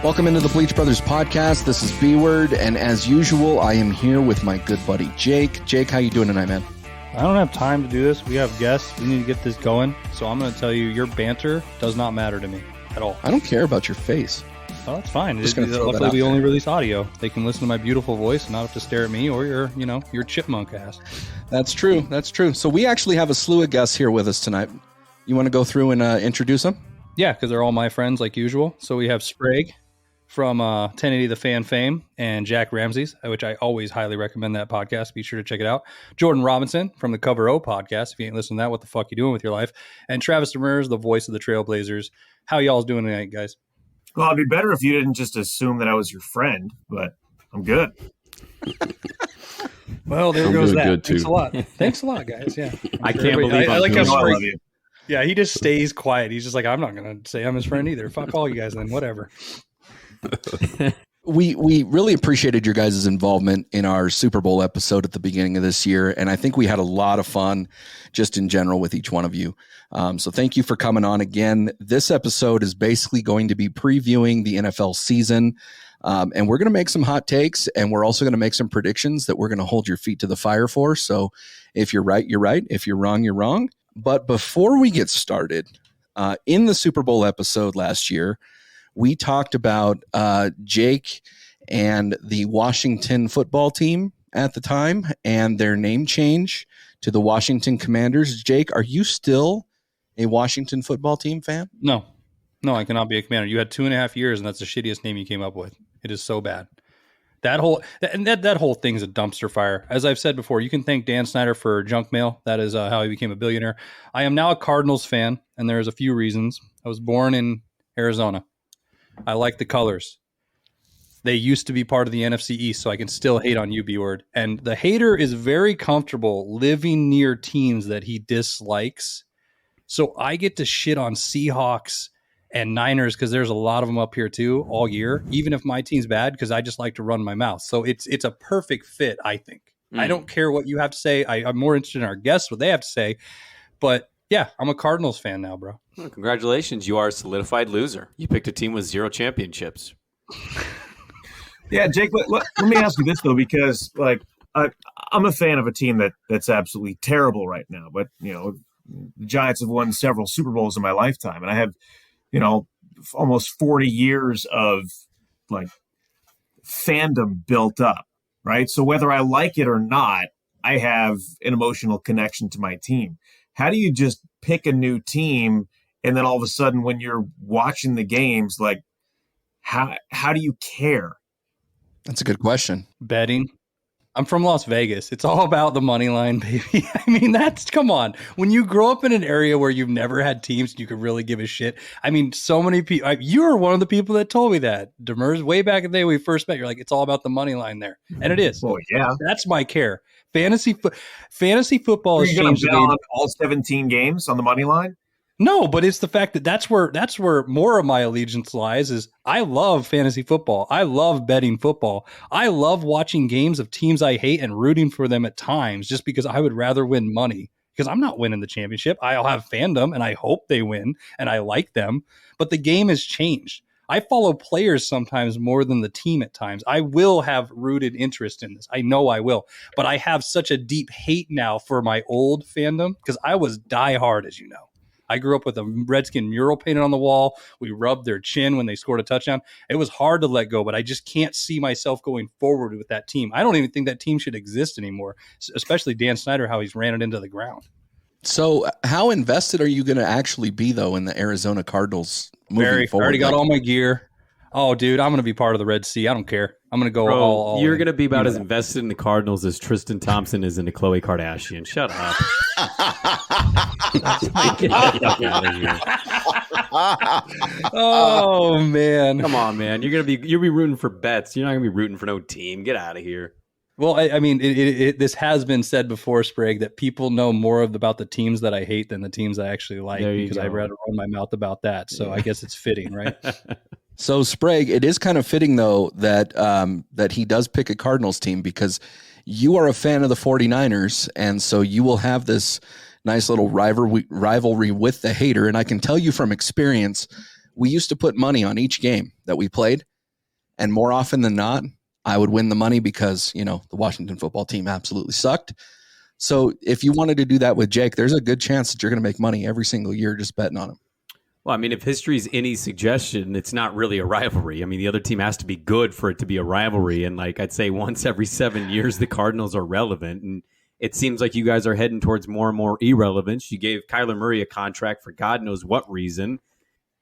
Welcome into the Bleach Brothers podcast. This is B-Word, and as usual, I am here with my good buddy Jake. Jake, how you doing tonight, man? I don't have time to do this. We have guests. We need to get this going. So I'm going to tell you, your banter does not matter to me at all. I don't care about your face. Oh, that's fine. Luckily, we only release audio. They can listen to my beautiful voice and not have to stare at me or your chipmunk ass. That's true. That's true. So we actually have a slew of guests here with us tonight. You want to go through and introduce them? Yeah, because they're all my friends like usual. So we have Sprague from 1080 The Fan fame and Jack Ramsays, which I always highly recommend that podcast. Be sure to check it out. Jordan Robinson from the Cover O podcast. If you ain't listening to that, what the fuck you doing with your life? And Travis Demers, the voice of the Trailblazers. How y'all's doing tonight, guys? Well, it'd be better if you didn't just assume that I was your friend, but I'm good. Well, there goes that. Thanks a lot. Thanks a lot, guys. Yeah. I can't believe I like how I love you. Yeah, he just stays quiet. He's just like, I'm not going to say I'm his friend either. Fuck all you guys then, whatever. We really appreciated your guys' involvement in our Super Bowl episode at the beginning of this year, and I think we had a lot of fun just in general with each one of you. So thank you for coming on again. This episode is basically going to be previewing the NFL season, and we're going to make some hot takes, and we're also going to make some predictions that we're going to hold your feet to the fire for. So if you're right, you're right. If you're wrong, you're wrong. But before we get started, in the Super Bowl episode last year, we talked about Jake and the Washington football team at the time and their name change to the Washington Commanders. Jake, are you still a Washington football team fan? No, I cannot be a Commander. You had 2.5 years, and that's the shittiest name you came up with. It is so bad. That whole thing's a dumpster fire. As I've said before, you can thank Dan Snyder for junk mail. That is how he became a billionaire. I am now a Cardinals fan, and there's a few reasons. I was born in Arizona. I like the colors. They used to be part of the NFC East, so I can still hate on you, B-Word. And the hater is very comfortable living near teams that he dislikes. So I get to shit on Seahawks and Niners because there's a lot of them up here too all year, even if my team's bad, because I just like to run my mouth. So it's a perfect fit, I think. I don't care what you have to say. I'm more interested in our guests, what they have to say. But yeah, I'm a Cardinals fan now, bro. Well, congratulations. You are a solidified loser. You picked a team with 0 championships. Yeah, Jake, let me ask you this, though, because I'm a fan of a team that's absolutely terrible right now. But, the Giants have won several Super Bowls in my lifetime. And I have, almost 40 years of, fandom built up, right? So whether I like it or not, I have an emotional connection to my team. How do you just pick a new team and then all of a sudden when you're watching the games, how do you care? That's a good question. Betting. I'm from Las Vegas. It's all about the money line, baby. I mean, come on. When you grow up in an area where you've never had teams, you could really give a shit. I mean, so many people, you were one of the people that told me that. Demers, way back in the day when we first met, you're like, it's all about the money line there. And it is. Well, yeah. That's my care. Fantasy football has changed the game. On all 17 games on the money line? No, but it's the fact that that's where more of my allegiance lies. Is I love fantasy football. I love betting football. I love watching games of teams I hate and rooting for them at times just because I would rather win money because I'm not winning the championship. I'll have fandom and I hope they win and I like them, but the game has changed. I follow players sometimes more than the team at times. I will have rooted interest in this. I know I will, but I have such a deep hate now for my old fandom because I was diehard, as you know. I grew up with a Redskin mural painted on the wall. We rubbed their chin when they scored a touchdown. It was hard to let go, but I just can't see myself going forward with that team. I don't even think that team should exist anymore, especially Dan Snyder, how he's ran it into the ground. So how invested are you going to actually be, though, in the Arizona Cardinals moving forward? I already got all my gear. Oh, dude, I'm going to be part of the Red Sea. I don't care. I'm going to go all You're going to be about as invested in the Cardinals as Tristan Thompson is into Khloe Kardashian. Shut up. Get out of here. Oh, man. Come on, man. You'll be rooting for bets. You're not going to be rooting for no team. Get out of here. Well, I mean, this has been said before, Sprague, that people know more about the teams that I hate than the teams I actually like because I'd rather run my mouth about that. So I guess it's fitting, right? So, Sprague, it is kind of fitting, though, that he does pick a Cardinals team because you are a fan of the 49ers, and so you will have this nice little rivalry with the hater. And I can tell you from experience, we used to put money on each game that we played, And more often than not, I would win the money because, the Washington football team absolutely sucked. So if you wanted to do that with Jake, there's a good chance that you're going to make money every single year just betting on him. Well, I mean, if history's any suggestion, it's not really a rivalry. I mean, the other team has to be good for it to be a rivalry. And like I'd say once every 7 years, the Cardinals are relevant. And it seems like you guys are heading towards more and more irrelevance. You gave Kyler Murray a contract for God knows what reason.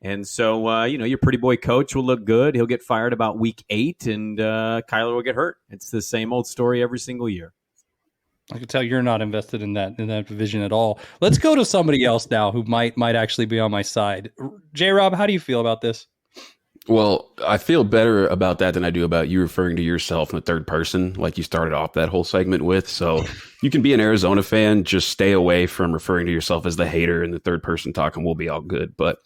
And so, your pretty boy coach will look good. He'll get fired about week 8, and Kyler will get hurt. It's the same old story every single year. I can tell you're not invested in that division at all. Let's go to somebody else now who might actually be on my side. J-Rob, how do you feel about this? Well, I feel better about that than I do about you referring to yourself in the third person, like you started off that whole segment with. So you can be an Arizona fan, just stay away from referring to yourself as the hater and the third person talking. We'll be all good. But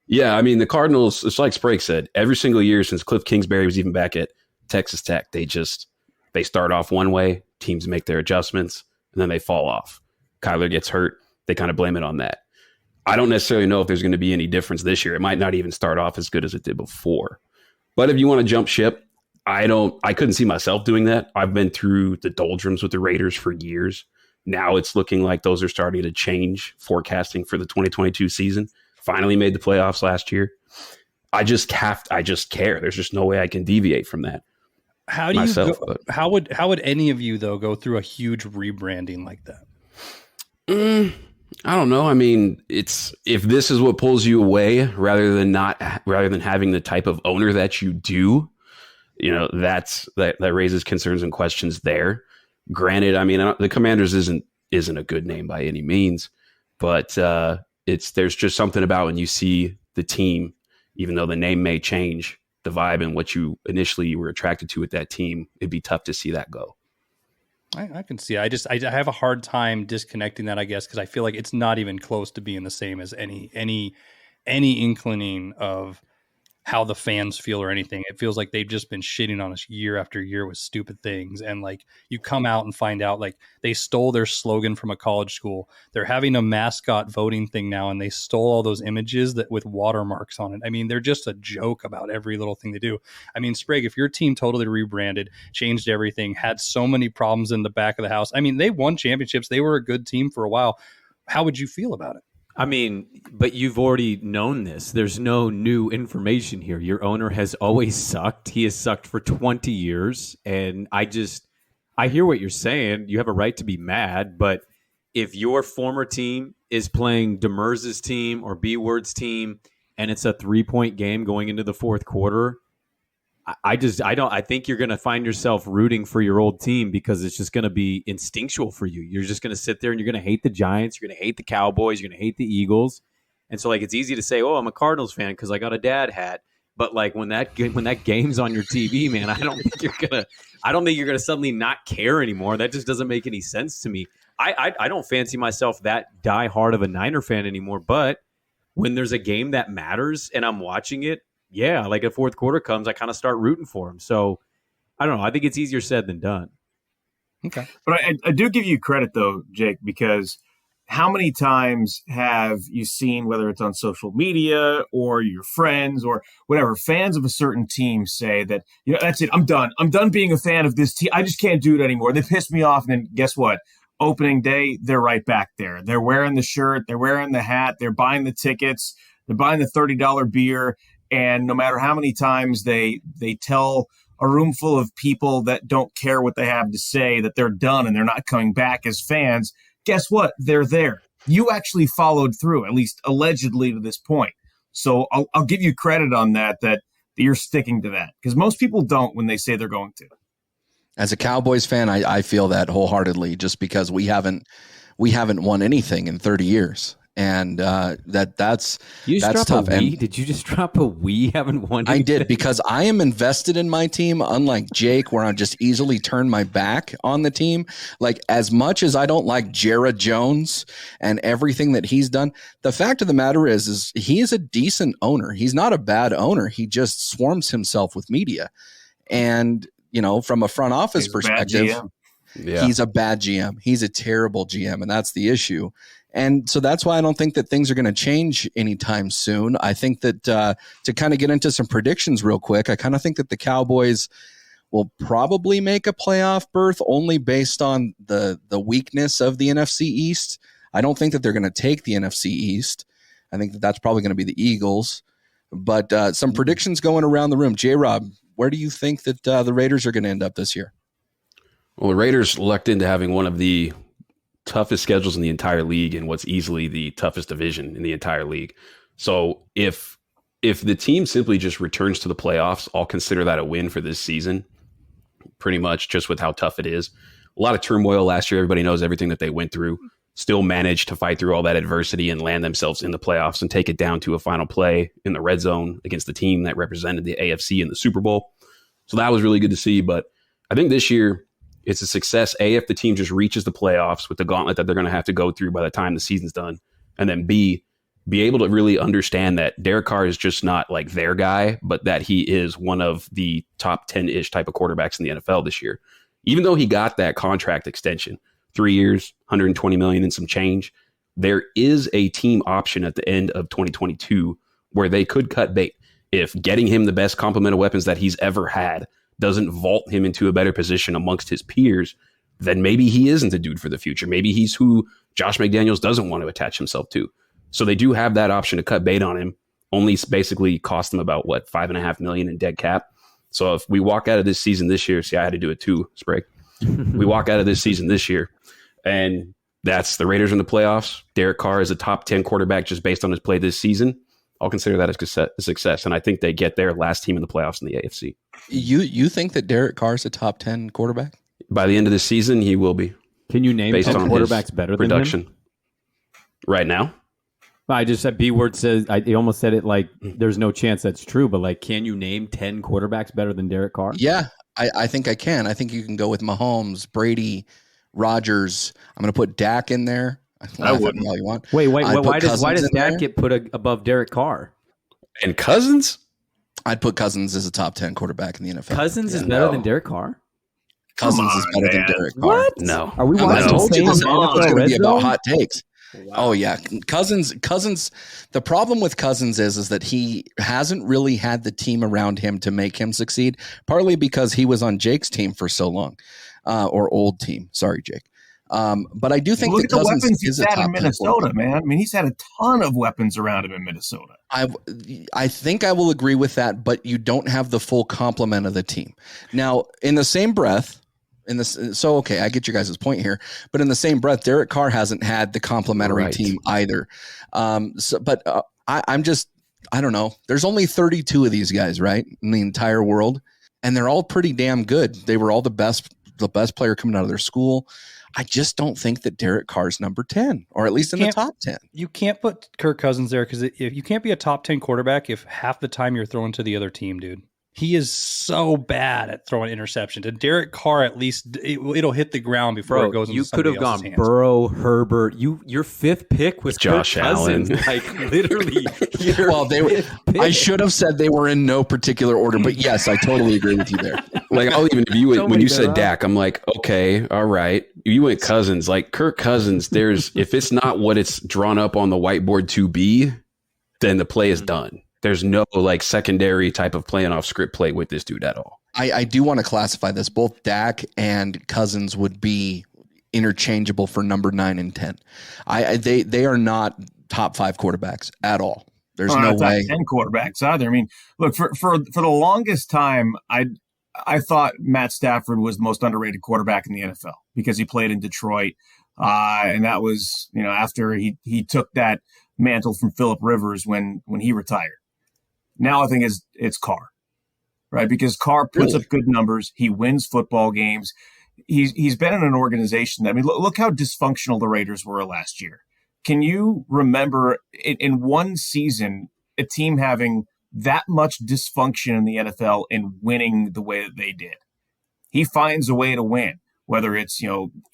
yeah, I mean, the Cardinals, it's like Sprague said, every single year since Cliff Kingsbury was even back at Texas Tech, they start off one way, teams make their adjustments, and then they fall off. Kyler gets hurt. They kind of blame it on that. I don't necessarily know if there's going to be any difference this year. It might not even start off as good as it did before. But if you want to jump ship, I couldn't see myself doing that. I've been through the doldrums with the Raiders for years. Now it's looking like those are starting to change forecasting for the 2022 season. Finally made the playoffs last year. I just care. There's just no way I can deviate from that. How do myself, you go, how would any of you though go through a huge rebranding like that? I don't know. I mean, if this is what pulls you away rather than having the type of owner that you do, that raises concerns and questions there. Granted, I mean, the Commanders isn't a good name by any means, but there's just something about when you see the team, even though the name may change, the vibe and what you initially were attracted to with that team, it'd be tough to see that go. I can see. I have a hard time disconnecting that, I guess, because I feel like it's not even close to being the same as any inclining of how the fans feel or anything. It feels like they've just been shitting on us year after year with stupid things. And like you come out and find out like they stole their slogan from a college school. They're having a mascot voting thing now, and they stole all those images that with watermarks on it. I mean, they're just a joke about every little thing they do. I mean, Sprague, if your team totally rebranded, changed everything, had so many problems in the back of the house. I mean, they won championships. They were a good team for a while. How would you feel about it? I mean, but you've already known this. There's no new information here. Your owner has always sucked. He has sucked for 20 years. And I hear what you're saying. You have a right to be mad. But if your former team is playing Demers' team or B-Word's team, and it's a 3-point game going into the fourth quarter, I think you're going to find yourself rooting for your old team because it's just going to be instinctual for you. You're just going to sit there and you're going to hate the Giants. You're going to hate the Cowboys. You're going to hate the Eagles. And so like, it's easy to say, oh, I'm a Cardinals fan because I got a dad hat. But like when that game's on your TV, man, I don't think you're going to suddenly not care anymore. That just doesn't make any sense to me. I don't fancy myself that diehard of a Niner fan anymore. But when there's a game that matters and I'm watching it, yeah, like a fourth quarter comes, I kind of start rooting for him. So I don't know. I think it's easier said than done. Okay. But I do give you credit, though, Jake, because how many times have you seen, whether it's on social media or your friends or whatever, fans of a certain team say that, that's it. I'm done. I'm done being a fan of this team. I just can't do it anymore. They piss me off. And then guess what? Opening day, they're right back there. They're wearing the shirt. They're wearing the hat. They're buying the tickets. They're buying the $30 beer. And no matter how many times they tell a room full of people that don't care what they have to say that they're done and they're not coming back as fans, guess what? They're there. You actually followed through, at least allegedly to this point. So I'll give you credit on that you're sticking to that, because most people don't when they say they're going to. As a Cowboys fan, I feel that wholeheartedly, just because we haven't won anything in 30 years. And that's tough. And did you just drop a we haven't won anything? I did, because I am invested in my team, unlike Jake, where I just easily turn my back on the team. Like, as much as I don't like Jared Jones and everything that he's done, the fact of the matter is he is a decent owner. He's not a bad owner. He just swarms himself with media. And, from a front office perspective, he's a bad GM. He's a terrible GM, and that's the issue. And so that's why I don't think that things are going to change anytime soon. I think that to kind of get into some predictions real quick, I kind of think that the Cowboys will probably make a playoff berth only based on the weakness of the NFC East. I don't think that they're going to take the NFC East. I think that that's probably going to be the Eagles. But some predictions going around the room. J-Rob, where do you think that the Raiders are going to end up this year? Well, the Raiders lucked into having one of the toughest schedules in the entire league and what's easily the toughest division in the entire league. So if the team simply just returns to the playoffs, I'll consider that a win for this season, pretty much just with how tough it is. A lot of turmoil last year. Everybody knows everything that they went through. Still managed to fight through all that adversity and land themselves in the playoffs and take it down to a final play in the red zone against the team that represented the AFC in the Super Bowl. So that was really good to see. But I think this year, it's a success, A, if the team just reaches the playoffs with the gauntlet that they're going to have to go through by the time the season's done. And then B, be able to really understand that Derek Carr is just not like their guy, but that he is one of the top 10-ish type of quarterbacks in the NFL this year. Even though he got that contract extension, 3 years, $120 million and some change, there is a team option at the end of 2022 where they could cut bait. If getting him the best complement of weapons that he's ever had doesn't vault him into a better position amongst his peers, then maybe he isn't the dude for the future. Maybe he's who Josh McDaniels doesn't want to attach himself to. So they do have that option to cut bait on him, only basically cost them about, $5.5 million in dead cap. So if we walk out of this season this year, see, I had to do it too, Sprague. We walk out of this season this year, and that's the Raiders in the playoffs. Derek Carr is a top 10 quarterback just based on his play this season. I'll consider that a success, and I think they get their last team in the playoffs in the AFC. You think that Derek Carr is a top 10 quarterback? By the end of the season, he will be. Can you name 10 quarterbacks better than him? Right now? I just said B-word says, he almost said it like there's no chance that's true, but like, can you name 10 quarterbacks better than Derek Carr? Yeah, I think I can. I think you can go with Mahomes, Brady, Rodgers. I'm going to put Dak in there. I wouldn't. All you want. Wait. Why does Dak get put above Derek Carr? And Cousins? I'd put Cousins as a top 10 quarterback in the NFL. Cousins is better than Derek Carr? Cousins is better than Derek Carr. What? No. Are we watching I told you the this same is going to be about zone? hot takes. Wow. Oh yeah, Cousins. The problem with Cousins is that he hasn't really had the team around him to make him succeed. Partly because he was on Jake's team for so long, or old team. Sorry, Jake. But I do think look that at the Cousins weapons he's is a had top in Minnesota, man. I mean, he's had a ton of weapons around him in Minnesota. I think I will agree with that, but you don't have the full complement of the team. Now, in the same breath. Okay, I get your guys' point here, but in the same breath, Derek Carr hasn't had the complementary team either. I don't know. There's only 32 of these guys, right, in the entire world, and they're all pretty damn good. They were all the best player coming out of their school. I just don't think that Derek Carr's number 10, or at least in the top 10. You can't put Kirk Cousins there because if you can't be a top 10 quarterback if half the time you're throwing to the other team, dude. He is so bad at throwing interceptions. And Derek Carr, at least, it'll hit the ground before it goes into somebody else's hands. You could have gone Burrow, Herbert. Your fifth pick was Josh Allen. Like, literally. Well, I should have said they were in no particular order, but yes, I totally agree with you there. Like, when you said Dak, I'm like, okay, all right. You went Cousins. Like, Kirk Cousins, if it's not what it's drawn up on the whiteboard to be, then the play is done. There's no secondary type of playing off script play with this dude at all. I do want to classify this. Both Dak and Cousins would be interchangeable for number 9 and 10. They are not top 5 quarterbacks at all. There's no way. Top 10 quarterbacks either. I mean, look, for the longest time, I thought Matt Stafford was the most underrated quarterback in the NFL because he played in Detroit. And that was, after he took that mantle from Phillip Rivers when he retired. Now I think it's Carr, right? Because Carr puts up good numbers. He wins football games. He's been in an organization that, I mean, look how dysfunctional the Raiders were last year. Can you remember in one season a team having that much dysfunction in the NFL and winning the way that they did? He finds a way to win, whether it's,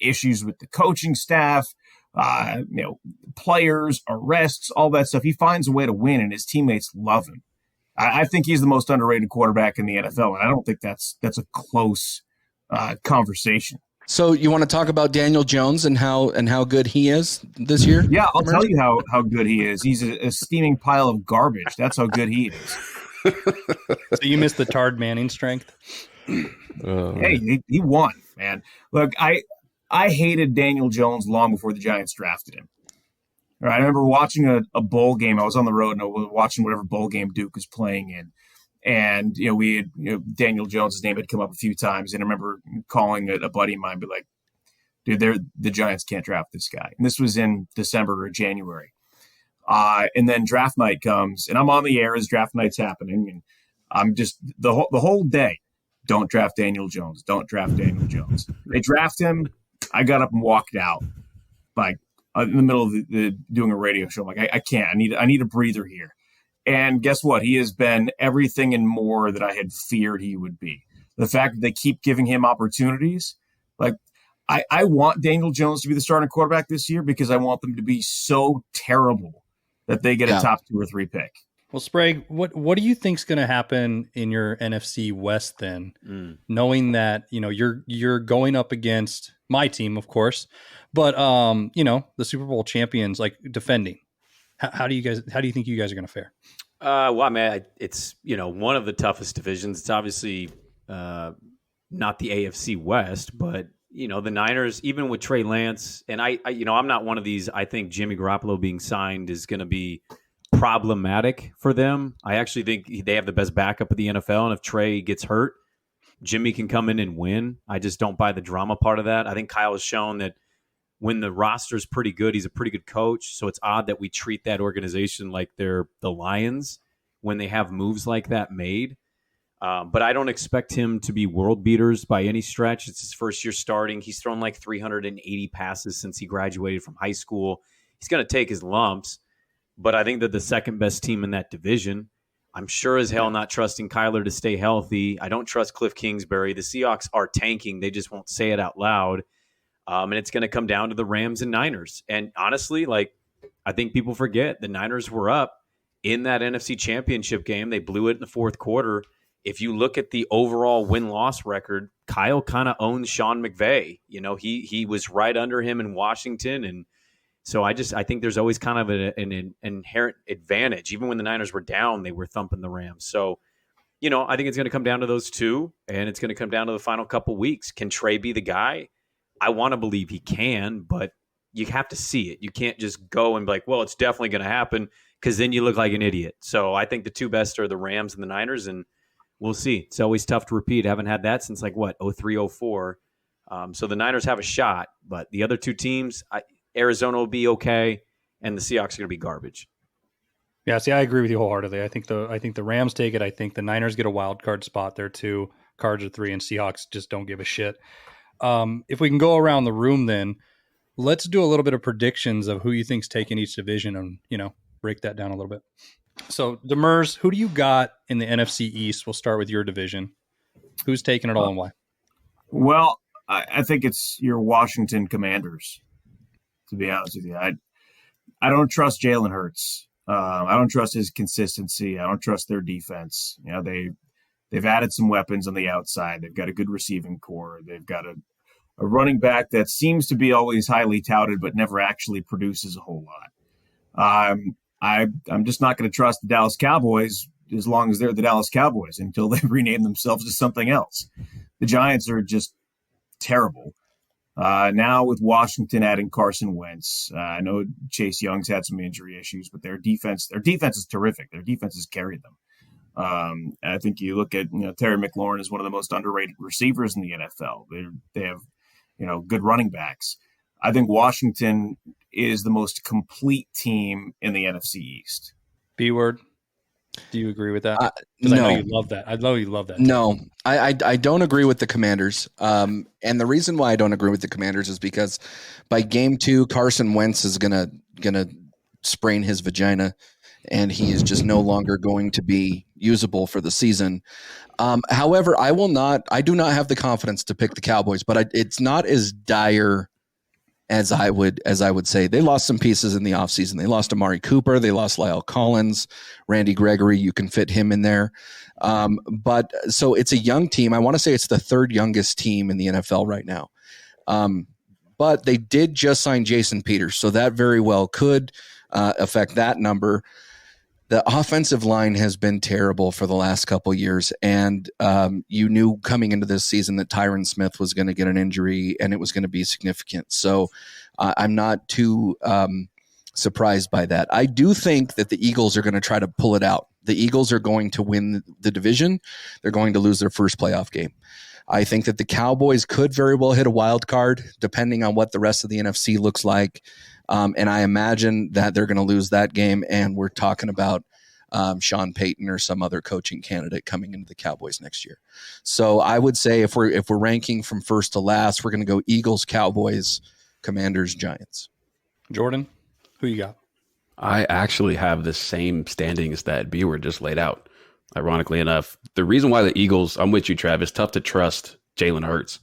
issues with the coaching staff, players, arrests, all that stuff. He finds a way to win and his teammates love him. I think he's the most underrated quarterback in the NFL, and I don't think that's a close conversation. So you want to talk about Daniel Jones and how good he is this year? Yeah, I'll tell you how good he is. He's a steaming pile of garbage. That's how good he is. So you missed the Tard Manning strength. Hey, he won, man. Look, I hated Daniel Jones long before the Giants drafted him. All right, I remember watching a bowl game. I was on the road and I was watching whatever bowl game Duke was playing in. And, we had, Daniel Jones' name had come up a few times. And I remember calling a buddy of mine, be like, dude, the Giants can't draft this guy. And this was in December or January. And then draft night comes, and I'm on the air as draft night's happening. And I'm just, the whole day, don't draft Daniel Jones. Don't draft Daniel Jones. They draft him. I got up and walked out, like, in the middle of doing a radio show. I'm like, I can't. I need a breather here. And guess what? He has been everything and more that I had feared he would be. The fact that they keep giving him opportunities, like I want Daniel Jones to be the starting quarterback this year because I want them to be so terrible that they get a top 2 or 3 pick. Well, Sprague, what do you think's going to happen in your NFC West then, knowing that you're going up against my team, of course, but the Super Bowl champions, like, defending. How do you think you guys are going to fare? Well, I mean, it's one of the toughest divisions. It's obviously not the AFC West, but the Niners, even with Trey Lance, and I'm not one of these. I think Jimmy Garoppolo being signed is going to be problematic for them. I actually think they have the best backup of the NFL, and if Trey gets hurt, Jimmy can come in and win. I just don't buy the drama part of that. I think Kyle has shown that when the roster's pretty good, he's a pretty good coach. So it's odd that we treat that organization like they're the Lions when they have moves like that made. But I don't expect him to be world beaters by any stretch. It's his first year starting. He's thrown like 380 passes since he graduated from high school. He's going to take his lumps, but I think that the second best team in that division. I'm sure as hell not trusting Kyler to stay healthy. I don't trust Cliff Kingsbury. The Seahawks are tanking. They just won't say it out loud. And it's going to come down to the Rams and Niners. And honestly, I think people forget the Niners were up in that NFC Championship game. They blew it in the fourth quarter. If you look at the overall win-loss record, Kyle kind of owns Sean McVay. He was right under him in Washington. And so I think there's always kind of an inherent advantage. Even when the Niners were down, they were thumping the Rams. So, I think it's going to come down to those two, and it's going to come down to the final couple weeks. Can Trey be the guy? I want to believe he can, but you have to see it. You can't just go and be like, well, it's definitely going to happen, because then you look like an idiot. So I think the two best are the Rams and the Niners, and we'll see. It's always tough to repeat. I haven't had that since 03, 04. So the Niners have a shot, but the other two teams, Arizona will be okay, and the Seahawks are going to be garbage. Yeah, see, I agree with you wholeheartedly. I think the Rams take it. I think the Niners get a wild card spot there too. Cards are 3, and Seahawks just don't give a shit. If we can go around the room, then let's do a little bit of predictions of who you think's taking each division, and break that down a little bit. So, Demers, who do you got in the NFC East? We'll start with your division. Who's taking it all and why? Well, I think it's your Washington Commanders. To be honest with you, I don't trust Jalen Hurts. I don't trust his consistency. I don't trust their defense. They've added some weapons on the outside. They've got a good receiving core. They've got a running back that seems to be always highly touted, but never actually produces a whole lot. I'm just not going to trust the Dallas Cowboys as long as they're the Dallas Cowboys until they rename themselves to something else. The Giants are just terrible. Now with Washington adding Carson Wentz, I know Chase Young's had some injury issues, but their defense is terrific. Their defense has carried them. I think you look at Terry McLaurin is one of the most underrated receivers in the NFL. They have good running backs. I think Washington is the most complete team in the NFC East. B word. Do you agree with that? No. I know you love that. I know you love that. No, I don't agree with the Commanders. And the reason why I don't agree with the Commanders is because by game 2, Carson Wentz is gonna sprain his vagina, and he is just no longer going to be usable for the season. However, I do not have the confidence to pick the Cowboys, but it's not as dire as I would say. They lost some pieces in the offseason. They lost Amari Cooper. They lost Lyle Collins, Randy Gregory. You can fit him in there. But so it's a young team. I want to say it's the 3rd youngest team in the NFL right now. But they did just sign Jason Peters, so that very well could affect that number. The offensive line has been terrible for the last couple years, and you knew coming into this season that Tyron Smith was going to get an injury, and it was going to be significant. So I'm not too surprised by that. I do think that the Eagles are going to try to pull it out. The Eagles are going to win the division. They're going to lose their first playoff game. I think that the Cowboys could very well hit a wild card, depending on what the rest of the NFC looks like. And I imagine that they're going to lose that game, and we're talking about Sean Payton or some other coaching candidate coming into the Cowboys next year. So I would say if we're ranking from first to last, we're going to go Eagles, Cowboys, Commanders, Giants. Jordan, who you got? I actually have the same standings that B-Word just laid out. Ironically enough, the reason why the Eagles, I'm with you, Trav, it's tough to trust Jalen Hurts.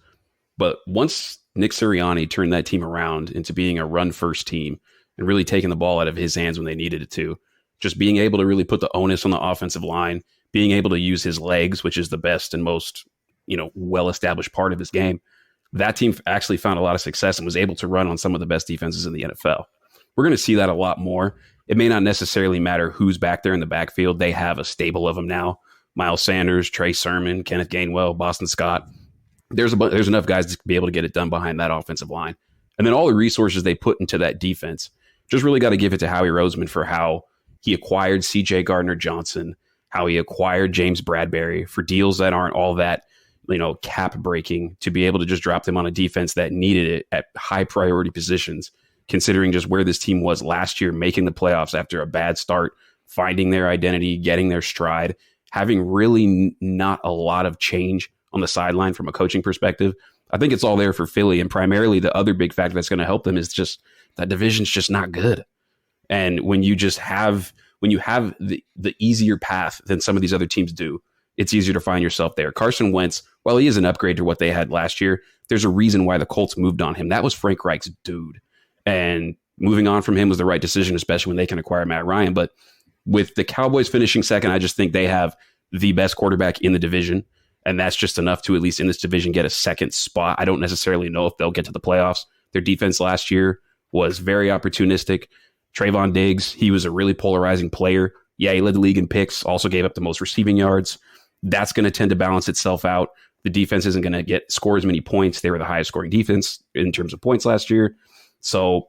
But once Nick Sirianni turned that team around into being a run-first team and really taking the ball out of his hands when they needed it to, just being able to really put the onus on the offensive line, being able to use his legs, which is the best and most, well-established part of his game, that team actually found a lot of success and was able to run on some of the best defenses in the NFL. We're going to see that a lot more. It may not necessarily matter who's back there in the backfield. They have a stable of them now. Miles Sanders, Trey Sermon, Kenneth Gainwell, Boston Scott. There's enough guys to be able to get it done behind that offensive line. And then all the resources they put into that defense, just really got to give it to Howie Roseman for how he acquired C.J. Gardner-Johnson, how he acquired James Bradbury for deals that aren't all that, cap breaking, to be able to just drop them on a defense that needed it at high priority positions, considering just where this team was last year, making the playoffs after a bad start, finding their identity, getting their stride, having really not a lot of change on the sideline from a coaching perspective. I think it's all there for Philly. And primarily the other big factor that's going to help them is just that division's just not good. And when you have the easier path than some of these other teams do, it's easier to find yourself there. Carson Wentz, while he is an upgrade to what they had last year, there's a reason why the Colts moved on him. That was Frank Reich's dude. And moving on from him was the right decision, especially when they can acquire Matt Ryan. But with the Cowboys finishing second, I just think they have the best quarterback in the division. And that's just enough to, at least in this division, get a second spot. I don't necessarily know if they'll get to the playoffs. Their defense last year was very opportunistic. Trayvon Diggs, he was a really polarizing player. Yeah, he led the league in picks, also gave up the most receiving yards. That's going to tend to balance itself out. The defense isn't going to score as many points. They were the highest scoring defense in terms of points last year. So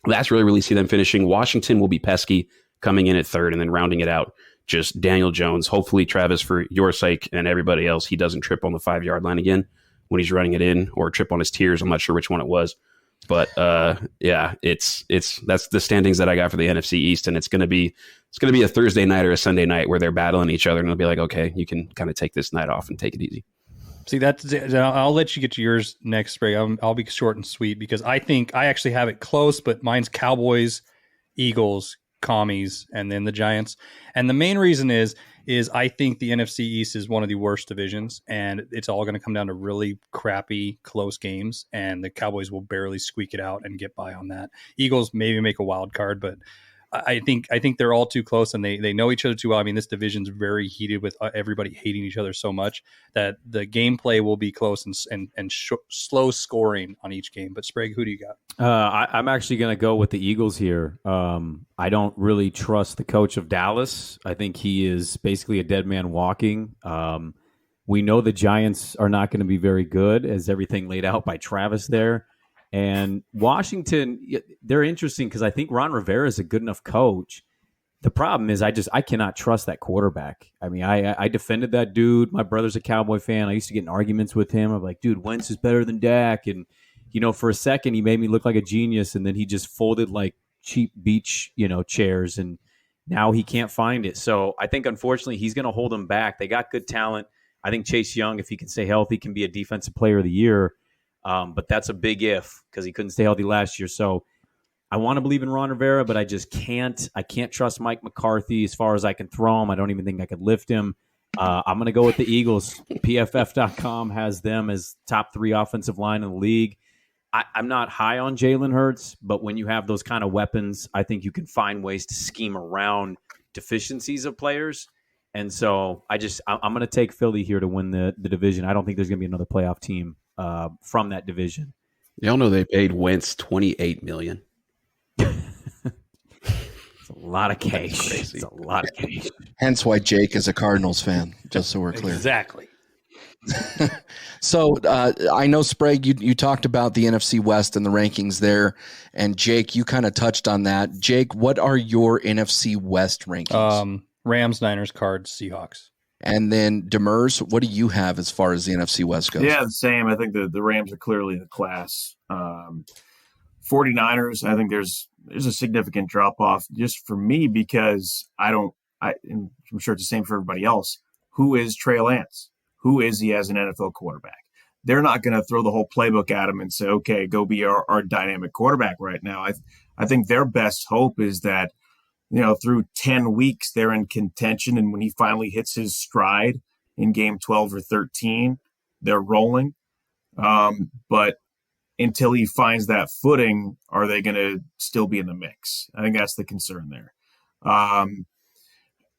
that's really see them finishing. Washington will be pesky coming in at third, and then rounding it out, just Daniel Jones. Hopefully, Travis, for your sake and everybody else, he doesn't trip on the 5-yard line again when he's running it in, or trip on his tiers. I'm not sure which one it was. But yeah, it's that's the standings that I got for the NFC East, and it's gonna be a Thursday night or a Sunday night where they're battling each other, and they'll be like, okay, you can kind of take this night off and take it easy. See, I'll let you get to yours next, Sprague. I'll be short and sweet because I think I actually have it close, but mine's Cowboys, Eagles, Commies, and then the Giants. And the main reason is I think the NFC East is one of the worst divisions, and it's all going to come down to really crappy, close games, and the Cowboys will barely squeak it out and get by on that. Eagles maybe make a wild card, but I think they're all too close, and they know each other too well. I mean, this division's very heated with everybody hating each other so much that the gameplay will be close and slow scoring on each game. But Sprague, who do you got? I'm actually going to go with the Eagles here. I don't really trust the coach of Dallas. I think he is basically a dead man walking. We know the Giants are not going to be very good, as everything laid out by Travis there. And Washington, they're interesting because I think Ron Rivera is a good enough coach. The problem is I cannot trust that quarterback. I mean, I defended that dude. My brother's a Cowboy fan. I used to get in arguments with him. I'm like, dude, Wentz is better than Dak. And, for a second, he made me look like a genius. And then he just folded like cheap beach, chairs. And now he can't find it. So I think, unfortunately, he's going to hold them back. They got good talent. I think Chase Young, if he can stay healthy, can be a defensive player of the year. But that's a big if because he couldn't stay healthy last year. So I want to believe in Ron Rivera, but I just can't. I can't trust Mike McCarthy as far as I can throw him. I don't even think I could lift him. I'm going to go with the Eagles. PFF.com has them as top 3 offensive line in the league. I'm not high on Jalen Hurts, but when you have those kind of weapons, I think you can find ways to scheme around deficiencies of players. And so I'm going to take Philly here to win the division. I don't think there's going to be another playoff team from that division. Y'all know they paid Wentz $28 million. It's a lot of cash. It's a lot of cash. Hence why Jake is a Cardinals fan, just so we're clear. Exactly. So I know, Sprague, you talked about the NFC West and the rankings there. And Jake, you kind of touched on that. Jake, what are your NFC West rankings? Rams, Niners, Cards, Seahawks. And then Demers, what do you have as far as the NFC West goes? Yeah, the same. I think the Rams are clearly the class. 49ers, I think there's a significant drop off just for me because and I'm sure it's the same for everybody else. Who is Trey Lance? Who is he as an NFL quarterback? They're not going to throw the whole playbook at him and say, okay, go be our dynamic quarterback right now. I think their best hope is that, through 10 weeks, they're in contention. And when he finally hits his stride in game 12 or 13, they're rolling. But until he finds that footing, are they going to still be in the mix? I think that's the concern there. I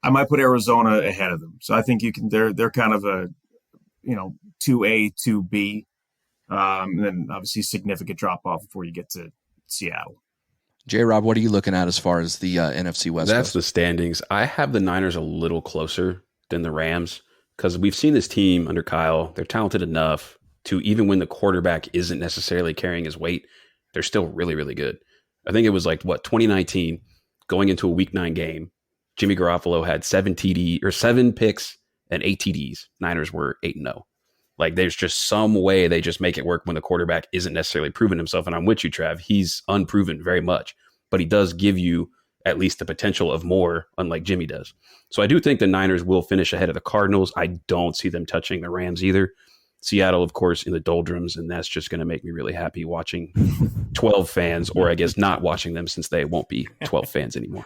might put Arizona ahead of them. So I think they're kind of a, 2A, 2B. And then obviously significant drop off before you get to Seattle. J-Rob, what are you looking at as far as the NFC West That's goes? the standings. I have the Niners a little closer than the Rams because we've seen this team under Kyle. They're talented enough to, even when the quarterback isn't necessarily carrying his weight, they're still really, really good. I think it was 2019 going into a Week 9 game. Jimmy Garoppolo had 7 picks and 8 TDs. Niners were 8-0. There's just some way they just make it work when the quarterback isn't necessarily proven himself. And I'm with you, Trav. He's unproven very much, but he does give you at least the potential of more, unlike Jimmy does. So I do think the Niners will finish ahead of the Cardinals. I don't see them touching the Rams either. Seattle, of course, in the doldrums, and that's just going to make me really happy watching 12 fans, or I guess not watching them since they won't be 12 fans anymore.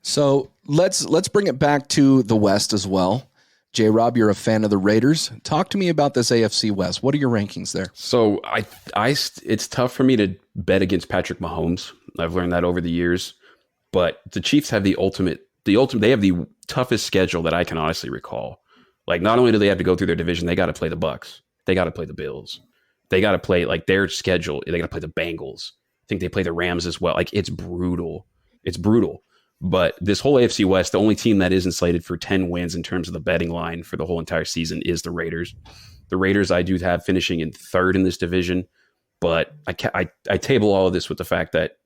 So let's bring it back to the West as well. J-Rob, you're a fan of the Raiders. Talk to me about this AFC West. What are your rankings there? So it's tough for me to bet against Patrick Mahomes. I've learned that over the years, but the Chiefs have they have the toughest schedule that I can honestly recall. Not only do they have to go through their division, they got to play the Bucks. They got to play the Bills. They got to play their schedule. They got to play the Bengals. I think they play the Rams as well. It's brutal. It's brutal. But this whole AFC West, the only team that isn't slated for 10 wins in terms of the betting line for the whole entire season is the Raiders. The Raiders I do have finishing in third in this division, but I table all of this with the fact that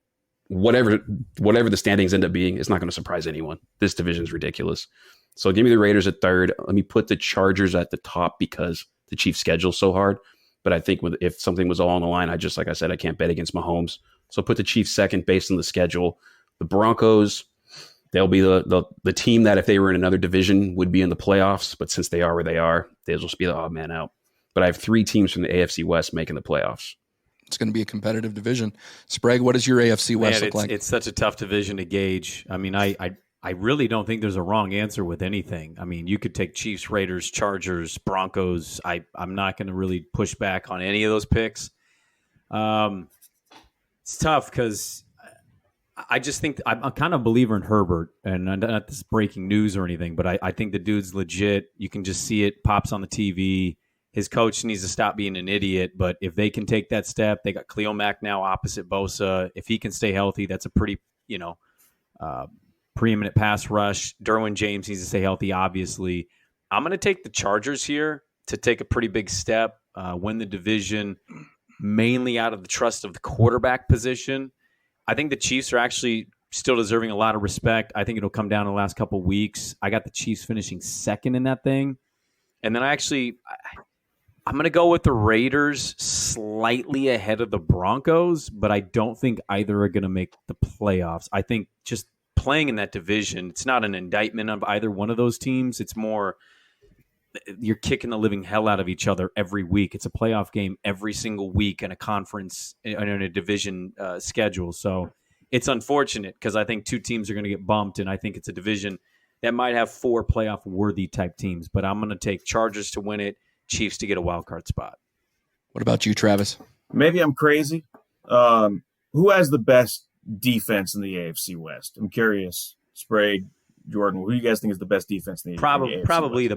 whatever the standings end up being, it's not going to surprise anyone. This division is ridiculous. So give me the Raiders at third. Let me put the Chargers at the top because the Chiefs' schedule is so hard. But I think if something was all on the line, like I said, I can't bet against Mahomes. So put the Chiefs second based on the schedule. The Broncos, they'll be the team that if they were in another division would be in the playoffs. But since they are where they are, they'll just be the odd man out. But I have 3 teams from the AFC West making the playoffs. It's going to be a competitive division. Sprague, what does your AFC West look like? It's such a tough division to gauge. I mean, I really don't think there's a wrong answer with anything. I mean, you could take Chiefs, Raiders, Chargers, Broncos. I'm not going to really push back on any of those picks. It's tough because I just think I'm kind of a believer in Herbert, and not this breaking news or anything, but I think the dude's legit. You can just see it, pops on the TV. His coach needs to stop being an idiot, but if they can take that step, they got Khalil Mack now opposite Bosa. If he can stay healthy, that's a pretty, preeminent pass rush. Derwin James needs to stay healthy, obviously. I'm going to take the Chargers here to take a pretty big step, win the division, mainly out of the trust of the quarterback position. I think the Chiefs are actually still deserving a lot of respect. I think it'll come down in the last couple of weeks. I got the Chiefs finishing second in that thing. And then I'm going to go with the Raiders slightly ahead of the Broncos, but I don't think either are going to make the playoffs. I think just playing in that division, it's not an indictment of either one of those teams. It's more you're kicking the living hell out of each other every week. It's a playoff game every single week in a conference, in a division schedule. So it's unfortunate because I think 2 teams are going to get bumped, and I think it's a division that might have 4 playoff-worthy type teams. But I'm going to take Chargers to win it, Chiefs to get a wild card spot. What about you, Travis? Maybe I'm crazy. Who has the best defense in the AFC West? I'm curious. Sprague, Jordan, who do you guys think is the best defense in the AFC West? Probably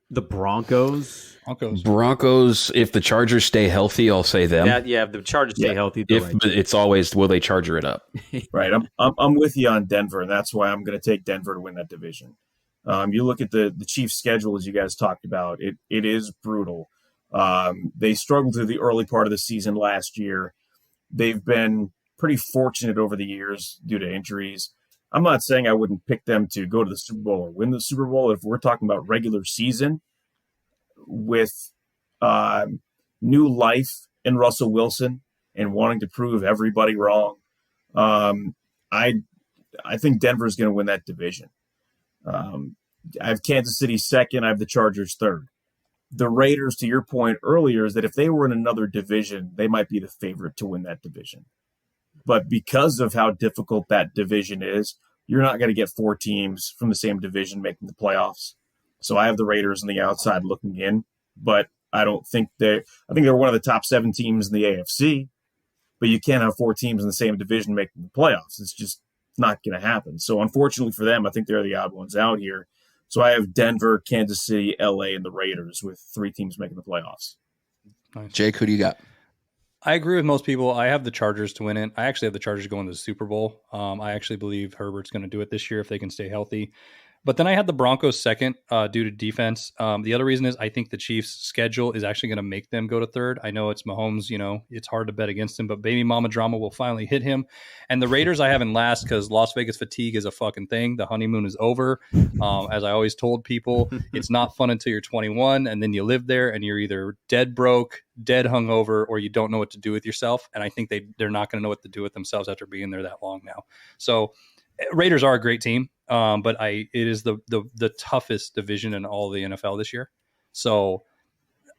The Broncos. Broncos, if the Chargers stay healthy, I'll say them. If the Chargers stay healthy, It's always, will they Charger it up? Right. I'm with you on Denver, and that's why I'm going to take Denver to win that division. You look at the Chiefs' schedule, as you guys talked about, it is brutal. They struggled through the early part of the season last year. They've been pretty fortunate over the years due to injuries. I'm not saying I wouldn't pick them to go to the Super Bowl or win the Super Bowl. If we're talking about regular season with new life in Russell Wilson and wanting to prove everybody wrong, I think Denver is going to win that division. I have Kansas City second. I have the Chargers third. The Raiders, to your point earlier, is that if they were in another division, they might be the favorite to win that division. But because of how difficult that division is, you're not going to get 4 teams from the same division making the playoffs. So I have the Raiders on the outside looking in, but I think they're one of the top 7 teams in the AFC, but you can't have 4 teams in the same division making the playoffs. It's just not going to happen. So unfortunately for them, I think they're the odd ones out here. So I have Denver, Kansas City, LA, and the Raiders with 3 teams making the playoffs. Nice. Jake, who do you got? I agree with most people. I have the Chargers to win it. I actually have the Chargers going to the Super Bowl. I actually believe Herbert's going to do it this year if they can stay healthy. But then I had the Broncos second due to defense. The other reason is I think the Chiefs' schedule is actually going to make them go to third. I know it's Mahomes, it's hard to bet against him, but baby mama drama will finally hit him. And the Raiders I have in last because Las Vegas fatigue is a fucking thing. The honeymoon is over. As I always told people, it's not fun until you're 21, and then you live there and you're either dead broke, dead hungover, or you don't know what to do with yourself. And I think they're not going to know what to do with themselves after being there that long now. So Raiders are a great team. But it is the toughest division in all of the NFL this year. So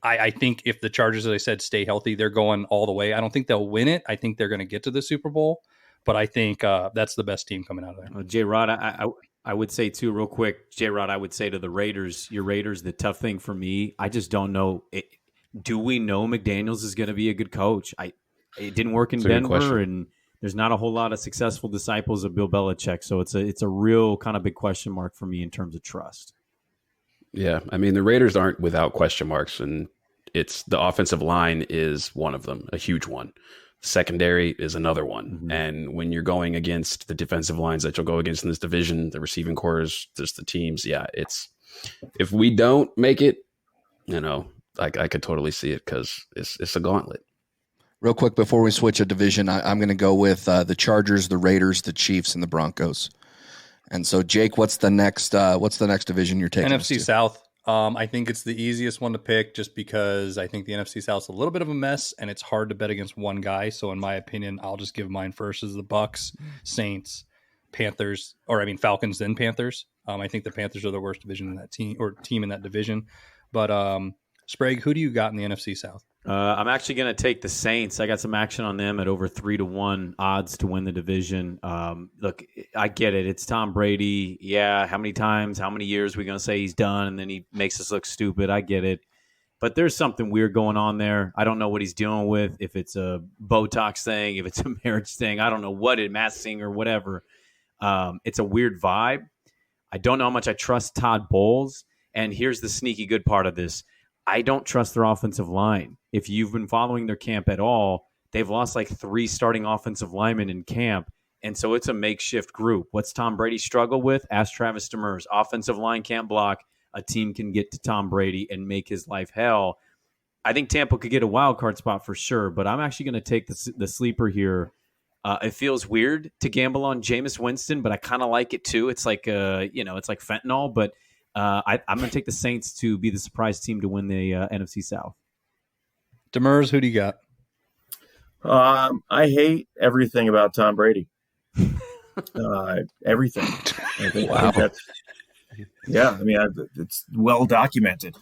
I think if the Chargers, as I said, stay healthy, they're going all the way. I don't think they'll win it. I think they're going to get to the Super Bowl, but I think that's the best team coming out of there. J-Rod, I would say too, real quick, J-Rod, I would say to the Raiders, your Raiders, the tough thing for me, I just don't know. Do we know McDaniels is going to be a good coach? It didn't work in Denver, and there's not a whole lot of successful disciples of Bill Belichick, so it's a real kind of big question mark for me in terms of trust. Yeah, I mean, the Raiders aren't without question marks, and it's the offensive line is one of them, a huge one. Secondary is another one. Mm-hmm. And when you're going against the defensive lines that you'll go against in this division, the receiving cores, just the teams, if we don't make it, I could totally see it because it's a gauntlet. Real quick, before we switch a division, I'm going to go with the Chargers, the Raiders, the Chiefs, and the Broncos. And so, Jake, what's the next division you're taking? NFC South. I think it's the easiest one to pick just because I think the NFC South's a little bit of a mess, and it's hard to bet against one guy. So, in my opinion, I'll just give mine first as the Bucks, Saints, Panthers, Falcons, then Panthers. I think the Panthers are the worst division in that team in that division. But Sprague, who do you got in the NFC South? I'm actually going to take the Saints. I got some action on them at over 3-1 odds to win the division. Look, I get it. It's Tom Brady. Yeah, how many times, how many years are we going to say he's done, and then he makes us look stupid? I get it. But there's something weird going on there. I don't know what he's dealing with, if it's a Botox thing, if it's a marriage thing. I don't know what it, Masked Singer, whatever. It's a weird vibe. I don't know how much I trust Todd Bowles. And here's the sneaky good part of this. I don't trust their offensive line. If you've been following their camp at all, they've lost like 3 starting offensive linemen in camp. And so it's a makeshift group. What's Tom Brady struggle with? Ask Travis Demers. Offensive line can't block. A team can get to Tom Brady and make his life hell. I think Tampa could get a wild card spot for sure, but I'm actually going to take the sleeper here. It feels weird to gamble on Jameis Winston, but I kind of like it too. It's like it's like fentanyl, but I'm going to take the Saints to be the surprise team to win the NFC South. Demers, who do you got? I hate everything about Tom Brady. Everything. Wow. It's well documented.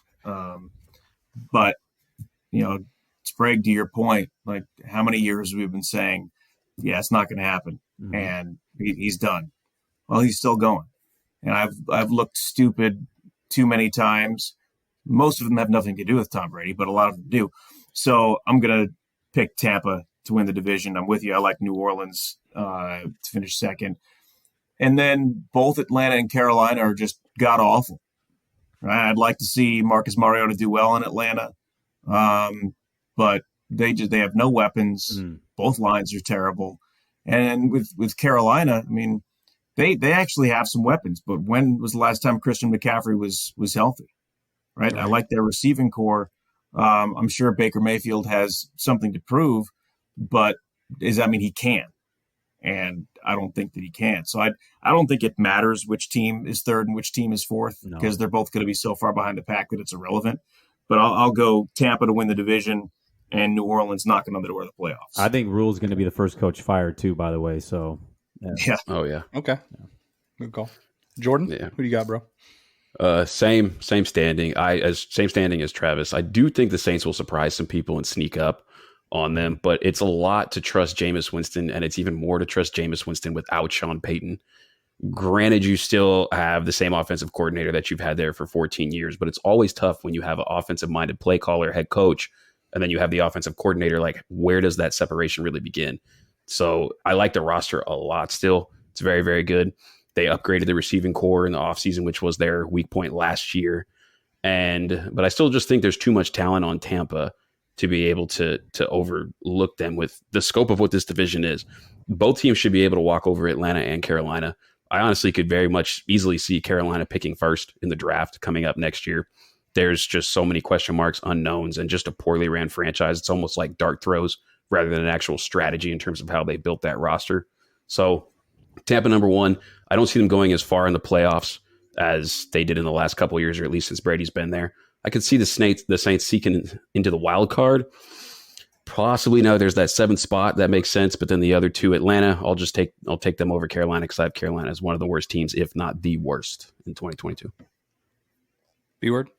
But, Sprague, to your point, like how many years we've been saying, it's not going to happen. Mm-hmm. And he's done. Well, he's still going. And I've looked stupid too many times. Most of them have nothing to do with Tom Brady, but a lot of them do. So I'm going to pick Tampa to win the division. I'm with you. I like New Orleans to finish second. And then both Atlanta and Carolina are just god-awful. Right? I'd like to see Marcus Mariota do well in Atlanta, but they have no weapons. Both lines are terrible, and with Carolina, I mean, they actually have some weapons. But when was the last time Christian McCaffrey was healthy? Right? I like their receiving core. I'm sure Baker Mayfield has something to prove, but does that mean he can? And I don't think that he can. So I don't think it matters which team is third and which team is fourth, because they're both going to be so far behind the pack that it's irrelevant. But I'll go Tampa to win the division and New Orleans knocking on the door of the playoffs. I think Rule's going to be the first coach fired too, by the way. So yeah. Oh yeah. Okay. Good call. Jordan, who do you got, bro? Same standing. Same standing as Travis. I do think the Saints will surprise some people and sneak up on them, but it's a lot to trust Jameis Winston, and it's even more to trust Jameis Winston without Sean Payton. Granted, you still have the same offensive coordinator that you've had there for 14 years, but it's always tough when you have an offensive-minded play caller, head coach, and then you have the offensive coordinator. Like, where does that separation really begin? So I like the roster a lot still. It's very, very good. They upgraded the receiving core in the offseason, which was their weak point last year. But I still just think there's too much talent on Tampa to be able to overlook them with the scope of what this division is. Both teams should be able to walk over Atlanta and Carolina. I honestly could very much easily see Carolina picking first in the draft coming up next year. There's just so many question marks, unknowns, and just a poorly ran franchise. It's almost like dart throws rather than an actual strategy in terms of how they built that roster. So Tampa number one, I don't see them going as far in the playoffs as they did in the last couple of years, or at least since Brady's been there. I could see the Saints seeking into the wild card. Possibly now there's that 7th spot. That makes sense. But then the other two, Atlanta, I'll take them over Carolina, because I have Carolina as one of the worst teams, if not the worst, in 2022. B-word?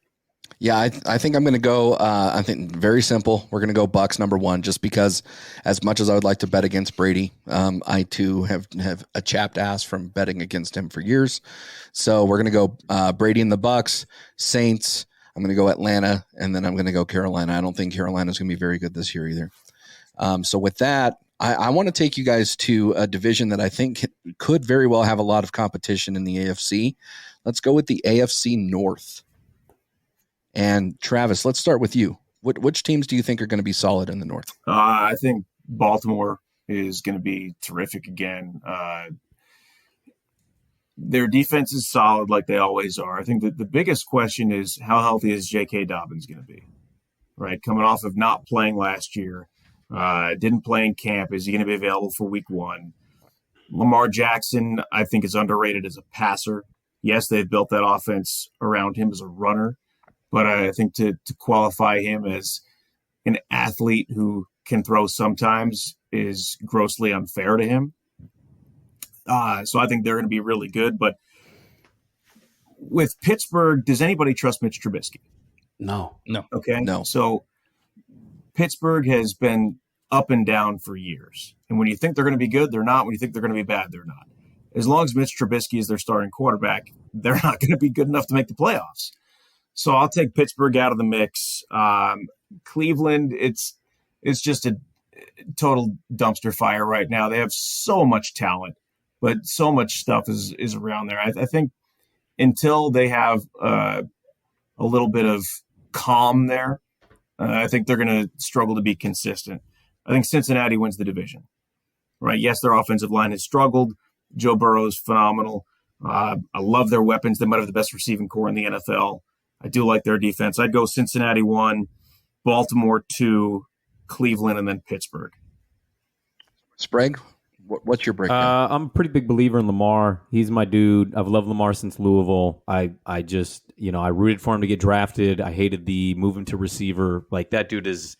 Yeah, I think I'm going to go, I think very simple. We're going to go Bucks number one, just because as much as I would like to bet against Brady, I too have a chapped ass from betting against him for years. So we're going to go Brady and the Bucks, Saints. I'm going to go Atlanta, and then I'm going to go Carolina. I don't think Carolina's going to be very good this year either. So with that, I want to take you guys to a division that I think could very well have a lot of competition in the AFC. Let's go with the AFC North. And Travis, let's start with you. Which teams do you think are going to be solid in the North? I think Baltimore is going to be terrific again. Their defense is solid like they always are. I think that the biggest question is, how healthy is J.K. Dobbins going to be? Right, coming off of not playing last year, didn't play in camp. Is he going to be available for week 1? Lamar Jackson, I think, is underrated as a passer. Yes, they've built that offense around him as a runner, but I think to qualify him as an athlete who can throw sometimes is grossly unfair to him. So I think they're going to be really good. But with Pittsburgh, does anybody trust Mitch Trubisky? No. Okay. No. So Pittsburgh has been up and down for years. And when you think they're going to be good, they're not. When you think they're going to be bad, they're not. As long as Mitch Trubisky is their starting quarterback, they're not going to be good enough to make the playoffs. So I'll take Pittsburgh out of the mix. Cleveland, it's just a total dumpster fire right now. They have so much talent, but so much stuff is around there. I think until they have a little bit of calm there, I think they're going to struggle to be consistent. I think Cincinnati wins the division. Right? Yes, their offensive line has struggled. Joe Burrow is phenomenal. I love their weapons. They might have the best receiving core in the NFL. I do like their defense. I'd go Cincinnati 1, Baltimore 2, Cleveland, and then Pittsburgh. Sprague, what's your breakdown? I'm a pretty big believer in Lamar. He's my dude. I've loved Lamar since Louisville. I just, I rooted for him to get drafted. I hated the move him to receiver. Like, that dude is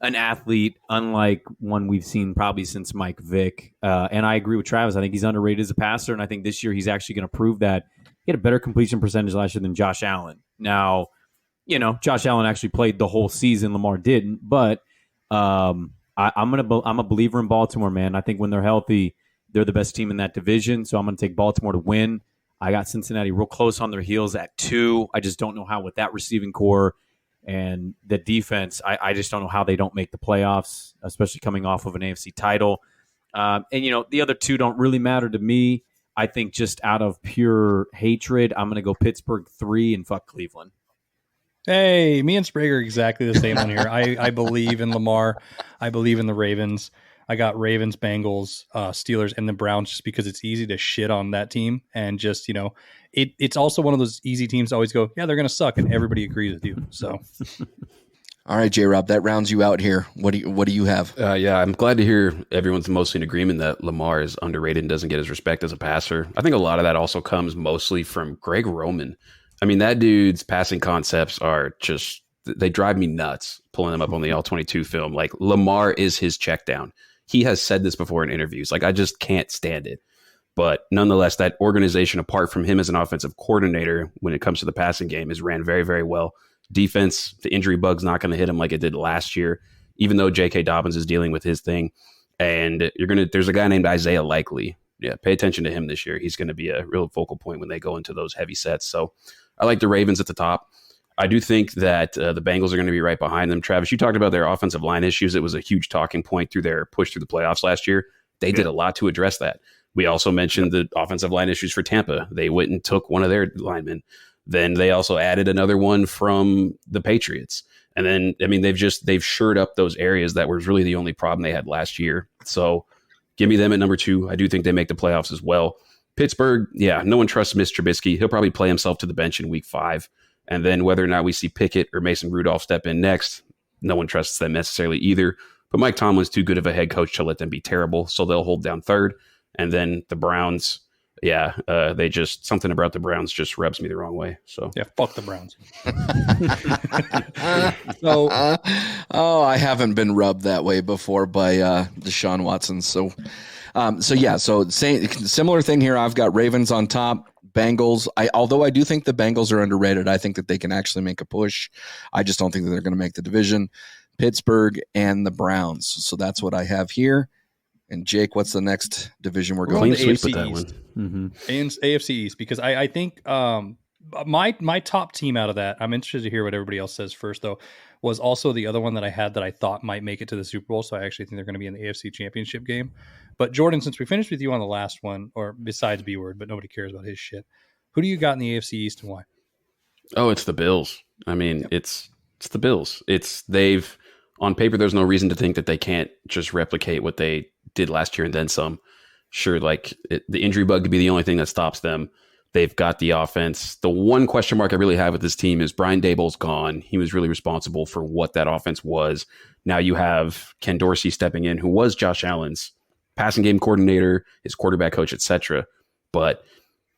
an athlete, unlike one we've seen probably since Mike Vick. And I agree with Travis. I think he's underrated as a passer, and I think this year he's actually going to prove that. He had a better completion percentage last year than Josh Allen. Now, Josh Allen actually played the whole season. Lamar didn't, but I'm a believer in Baltimore, man. I think when they're healthy, they're the best team in that division. So I'm going to take Baltimore to win. I got Cincinnati real close on their heels at 2. I just don't know how with that receiving core and the defense. I just don't know how they don't make the playoffs, especially coming off of an AFC title. And the other two don't really matter to me. I think just out of pure hatred, I'm going to go Pittsburgh 3 and fuck Cleveland. Hey, me and Sprague are exactly the same on here. I believe in Lamar. I believe in the Ravens. I got Ravens, Bengals, Steelers, and the Browns just because it's easy to shit on that team. And just, it's also one of those easy teams to always go, yeah, they're going to suck. And everybody agrees with you. So, all right, J-Rob, that rounds you out here. What do you have? Yeah, I'm glad to hear everyone's mostly in agreement that Lamar is underrated and doesn't get his respect as a passer. I think a lot of that also comes mostly from Greg Roman. I mean, that dude's passing concepts are just, they drive me nuts pulling them up on the All-22 film. Like, Lamar is his check down. He has said this before in interviews. Like, I just can't stand it. But nonetheless, that organization, apart from him as an offensive coordinator, when it comes to the passing game, is ran very, very well. Defense, the injury bug's not going to hit him like it did last year, even though J.K. Dobbins is dealing with his thing. And there's a guy named Isaiah Likely. Yeah, pay attention to him this year. He's going to be a real focal point when they go into those heavy sets. So I like the Ravens at the top. I do think that the Bengals are going to be right behind them. Travis, you talked about their offensive line issues. It was a huge talking point through their push through the playoffs last year. They did a lot to address that. We also mentioned the offensive line issues for Tampa. They went and took one of their linemen. Then they also added another one from the Patriots. And then, I mean, they've shored up those areas that was really the only problem they had last year. So give me them at number 2. I do think they make the playoffs as well. Pittsburgh, yeah, no one trusts Mitch Trubisky. He'll probably play himself to the bench in week 5. And then whether or not we see Pickett or Mason Rudolph step in next, no one trusts them necessarily either. But Mike Tomlin's too good of a head coach to let them be terrible, so they'll hold down 3rd. And then the Browns, they just, something about the Browns just rubs me the wrong way. So yeah, fuck the Browns. I haven't been rubbed that way before by Deshaun Watson. So similar thing here. I've got Ravens on top. Bengals, although I do think the Bengals are underrated, I think that they can actually make a push. I just don't think that they're going to make the division. Pittsburgh and the Browns. So that's what I have here. And Jake, what's the next division we're going to? Clean sweep with that East. One. AFC East, because I think my top team out of that, I'm interested to hear what everybody else says first, though, was also the other one that I had that I thought might make it to the Super Bowl. So I actually think they're going to be in the AFC Championship game. But Jordan, since we finished with you on the last one, or besides B-word, but nobody cares about his shit, who do you got in the AFC East and why? Oh, it's the Bills. I mean, it's the Bills. They've on paper, there's no reason to think that they can't just replicate what they did last year and then some. Sure, the injury bug could be the only thing that stops them. They've got the offense. The one question mark I really have with this team is Brian Daboll's gone. He was really responsible for what that offense was. Now you have Ken Dorsey stepping in, who was Josh Allen's passing game coordinator, his quarterback coach, etc. But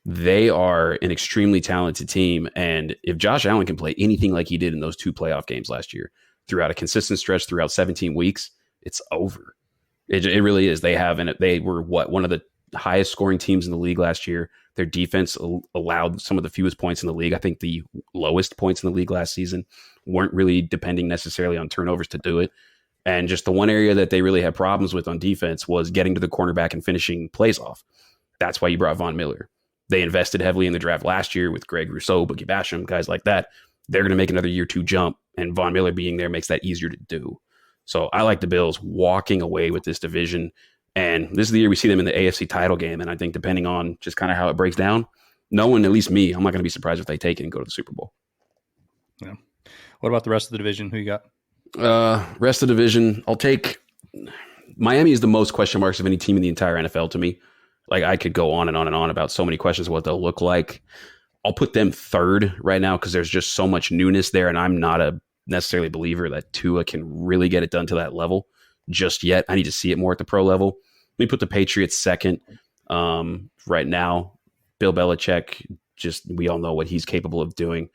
they are an extremely talented team. And if Josh Allen can play anything like he did in those 2 playoff games last year, throughout a consistent stretch throughout 17 weeks, it's over. It really is. They were one of the highest scoring teams in the league last year. Their defense allowed some of the fewest points in the league. I think the lowest points in the league last season, weren't really depending necessarily on turnovers to do it. And just the one area that they really had problems with on defense was getting to the cornerback and finishing plays off. That's why you brought Von Miller. They invested heavily in the draft last year with Greg Rousseau, Boogie Basham, guys like that. They're going to make another year 2 jump, and Von Miller being there makes that easier to do. So I like the Bills walking away with this division. And this is the year we see them in the AFC title game. And I think depending on just kind of how it breaks down, no one, at least me, I'm not going to be surprised if they take it and go to the Super Bowl. Yeah. What about the rest of the division? Who you got? Rest of the division, I'll take Miami is the most question marks of any team in the entire NFL to me. Like, I could go on and on and on about so many questions of what they'll look like. I'll put them 3rd right now because there's just so much newness there, and I'm not a necessarily believer that Tua can really get it done to that level just yet. I need to see it more at the pro level. Let me put the Patriots 2nd. Right now, Bill Belichick, we all know what he's capable of doing.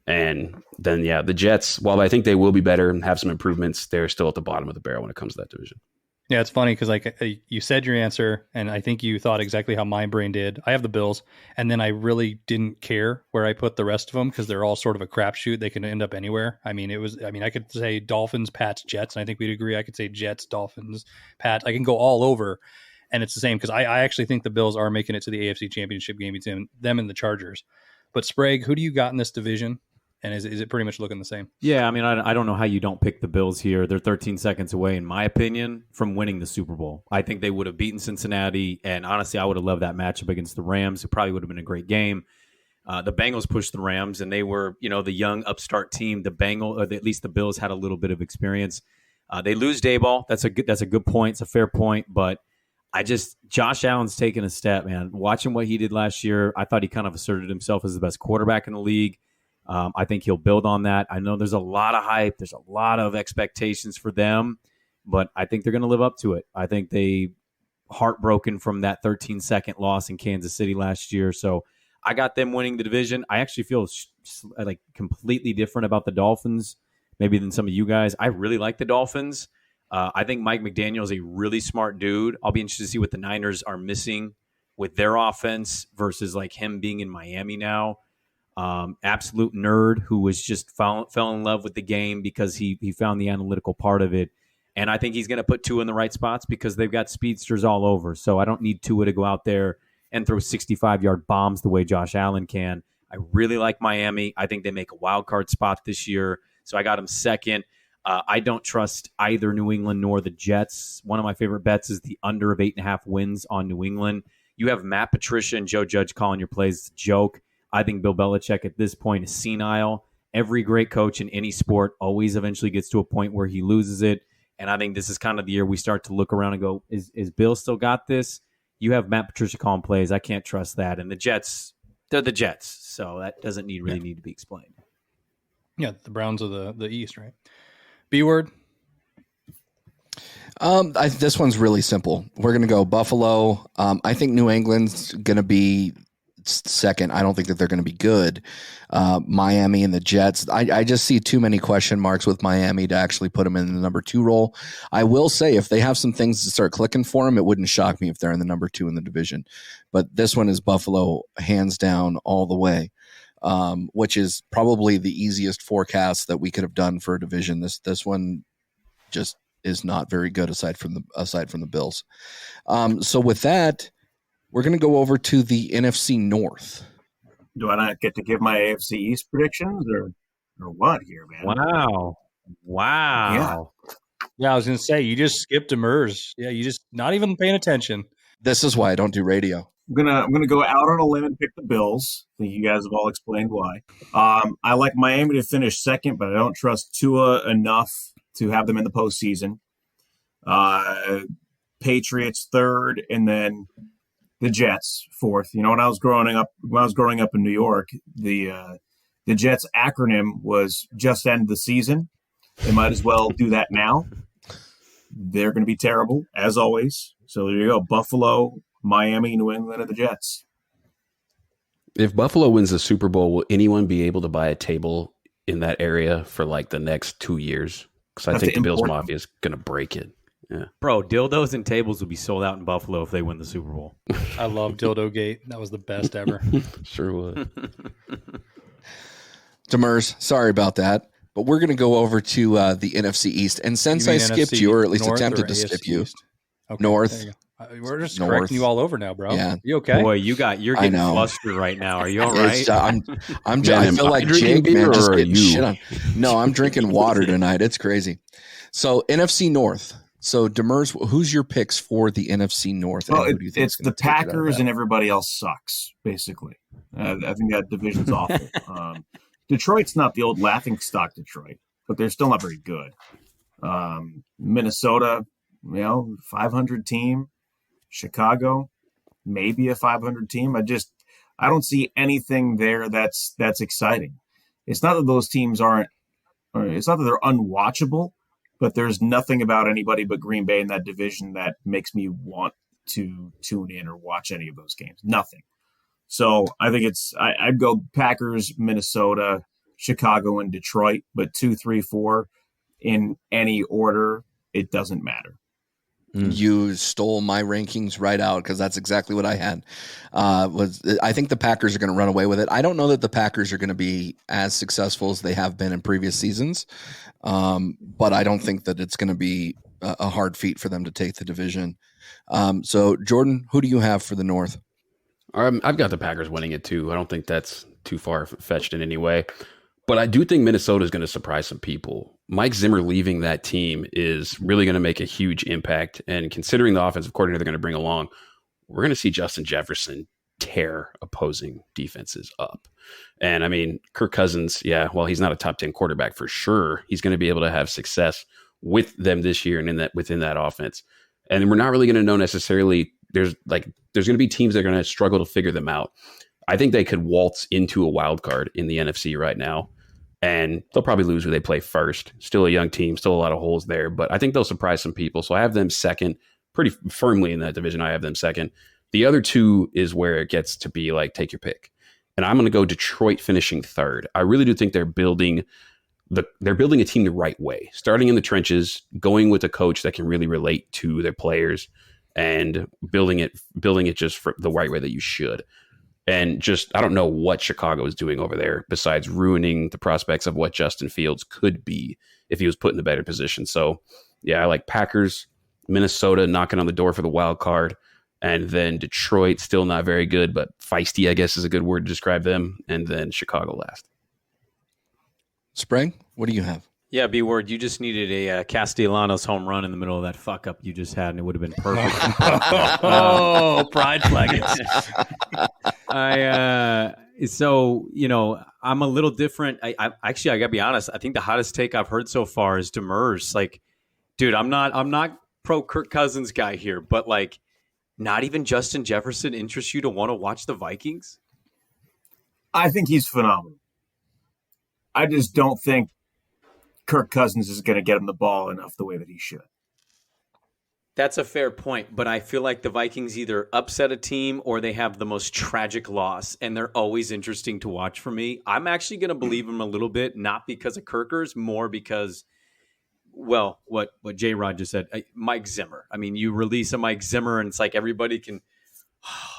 And then, the Jets, while I think they will be better and have some improvements, they're still at the bottom of the barrel when it comes to that division. Yeah, it's funny because you said your answer, and I think you thought exactly how my brain did. I have the Bills, and then I really didn't care where I put the rest of them because they're all sort of a crapshoot. They can end up anywhere. I could say Dolphins, Pats, Jets, and I think we'd agree. I could say Jets, Dolphins, Pats. I can go all over, and it's the same because I actually think the Bills are making it to the AFC Championship game between them and the Chargers. But Sprague, who do you got in this division? And is it pretty much looking the same? Yeah, I mean, I don't know how you don't pick the Bills here. They're 13 seconds away, in my opinion, from winning the Super Bowl. I think they would have beaten Cincinnati, and honestly, I would have loved that matchup against the Rams. It probably would have been a great game. The Bengals pushed the Rams, and they were, the young upstart team. At least the Bills had a little bit of experience. They lose Dayball. That's a good point. It's a fair point, but Josh Allen's taken a step, man. Watching what he did last year, I thought he kind of asserted himself as the best quarterback in the league. I think he'll build on that. I know there's a lot of hype. There's a lot of expectations for them, but I think they're going to live up to it. I think they heartbroken from that 13-second loss in Kansas City last year. So I got them winning the division. I actually feel like completely different about the Dolphins maybe than some of you guys. I really like the Dolphins. I think Mike McDaniel is a really smart dude. I'll be interested to see what the Niners are missing with their offense versus like him being in Miami now. Absolute nerd who was just fell in love with the game because he found the analytical part of it. And I think he's going to put Tua in the right spots because they've got speedsters all over. So I don't need Tua to go out there and throw 65-yard bombs the way Josh Allen can. I really like Miami. I think they make a wild card spot this year. So I got him second. I don't trust either New England nor the Jets. One of my favorite bets is the under of 8.5 wins on New England. You have Matt Patricia and Joe Judge calling your plays. It's a joke. I think Bill Belichick at this point is senile. Every great coach in any sport always eventually gets to a point where he loses it. And I think this is kind of the year we start to look around and go, is Bill still got this? You have Matt Patricia calling plays. I can't trust that. And the Jets, they're the Jets. So that doesn't really need to be explained. Yeah, the Browns of the East, right? B word? This one's really simple. We're going to go Buffalo. I think New England's going to be second. I don't think that they're going to be good. Miami and the Jets. I just see too many question marks with Miami to actually put them in the number 2 role. I will say if they have some things to start clicking for them, it wouldn't shock me if they're in the number 2 in the division. But this one is Buffalo hands down all the way, which is probably the easiest forecast that we could have done for a division. This one just is not very good aside from the Bills. So with that, we're going to go over to the NFC North. Do I not get to give my AFC East predictions or what here, man? Wow. Yeah, I was going to say, you just skipped Demers. Yeah, you just not even paying attention. This is why I don't do radio. I'm gonna go out on a limb and pick the Bills. I think you guys have all explained why. I like Miami to finish second, but I don't trust Tua enough to have them in the postseason. Patriots third, and then the Jets fourth. When I was growing up in New York, the Jets acronym was just end the season. They might as well do that now. They're going to be terrible as always. So there you go: Buffalo, Miami, New England, and the Jets. If Buffalo wins the Super Bowl, will anyone be able to buy a table in that area for like the next 2 years? Because I think the Bills Mafia is going to break it. Yeah, bro, dildos and tables will be sold out in Buffalo if they win the Super Bowl. I love Dildo Gate. That was the best ever. Sure would. Demers, sorry about that. But we're going to go over to the NFC East. And since I skipped you, or at least attempted to skip you, okay, North. We're just correcting you all over now, bro. Yeah. You okay? Boy, you're getting flustered right now. Are you all right? I feel like Jake, man, just getting shit on. No, I'm drinking water tonight. It's crazy. So NFC North. So Demers, who's your picks for the NFC North? Well, it's the Packers and everybody else sucks, basically. I think that division's awful. Detroit's not the old laughingstock Detroit, but they're still not very good. Minnesota, 500 team. Chicago, maybe a 500 team. I don't see anything there that's exciting. It's not that those teams it's not that they're unwatchable, but there's nothing about anybody but Green Bay in that division that makes me want to tune in or watch any of those games. Nothing. So I think I'd go Packers, Minnesota, Chicago, and Detroit, but 2, 3, 4 in any order, it doesn't matter. You stole my rankings right out because that's exactly what I had. I think the Packers are going to run away with it. I don't know that the Packers are going to be as successful as they have been in previous seasons, but I don't think that it's going to be a hard feat for them to take the division. So, Jordan, who do you have for the North? I've got the Packers winning it too. I don't think that's too far-fetched in any way. But I do think Minnesota is going to surprise some people. Mike Zimmer leaving that team is really going to make a huge impact. And considering the offensive coordinator they're going to bring along, we're going to see Justin Jefferson tear opposing defenses up. And I mean, Kirk Cousins, yeah, well, he's not a top 10 quarterback for sure. He's going to be able to have success with them this year and within that offense. And we're not really going to know necessarily. There's going to be teams that are going to struggle to figure them out. I think they could waltz into a wild card in the NFC right now, and they'll probably lose who they play first. Still a young team, still a lot of holes there, but I think they'll surprise some people. So I have them second, pretty firmly in that division. I have them second. The other two is where it gets to be like, take your pick. And I'm going to go Detroit finishing third. I really do think they're building a team the right way, starting in the trenches, going with a coach that can really relate to their players, and building it just for the right way that you should. And just, I don't know what Chicago is doing over there besides ruining the prospects of what Justin Fields could be if he was put in a better position. So, yeah, I like Packers, Minnesota knocking on the door for the wild card, and then Detroit, still not very good, but feisty, I guess is a good word to describe them, and then Chicago last. Sprague, what do you have? Yeah, B-word, you just needed a Castellanos home run in the middle of that fuck up you just had, and it would have been perfect. Oh, pride flaggers. So, I'm a little different. I actually, I gotta be honest. I think the hottest take I've heard so far is Demers. Like, dude, I'm not pro Kirk Cousins guy here, but like, not even Justin Jefferson interests you to want to watch the Vikings? I think he's phenomenal. I just don't think Kirk Cousins is going to get him the ball enough the way that he should. That's a fair point, but I feel like the Vikings either upset a team or they have the most tragic loss, and they're always interesting to watch for me. I'm actually going to believe him a little bit, not because of Kirkers, more because, well, what J-Rod just said, Mike Zimmer. I mean, you release a Mike Zimmer, and it's like everybody can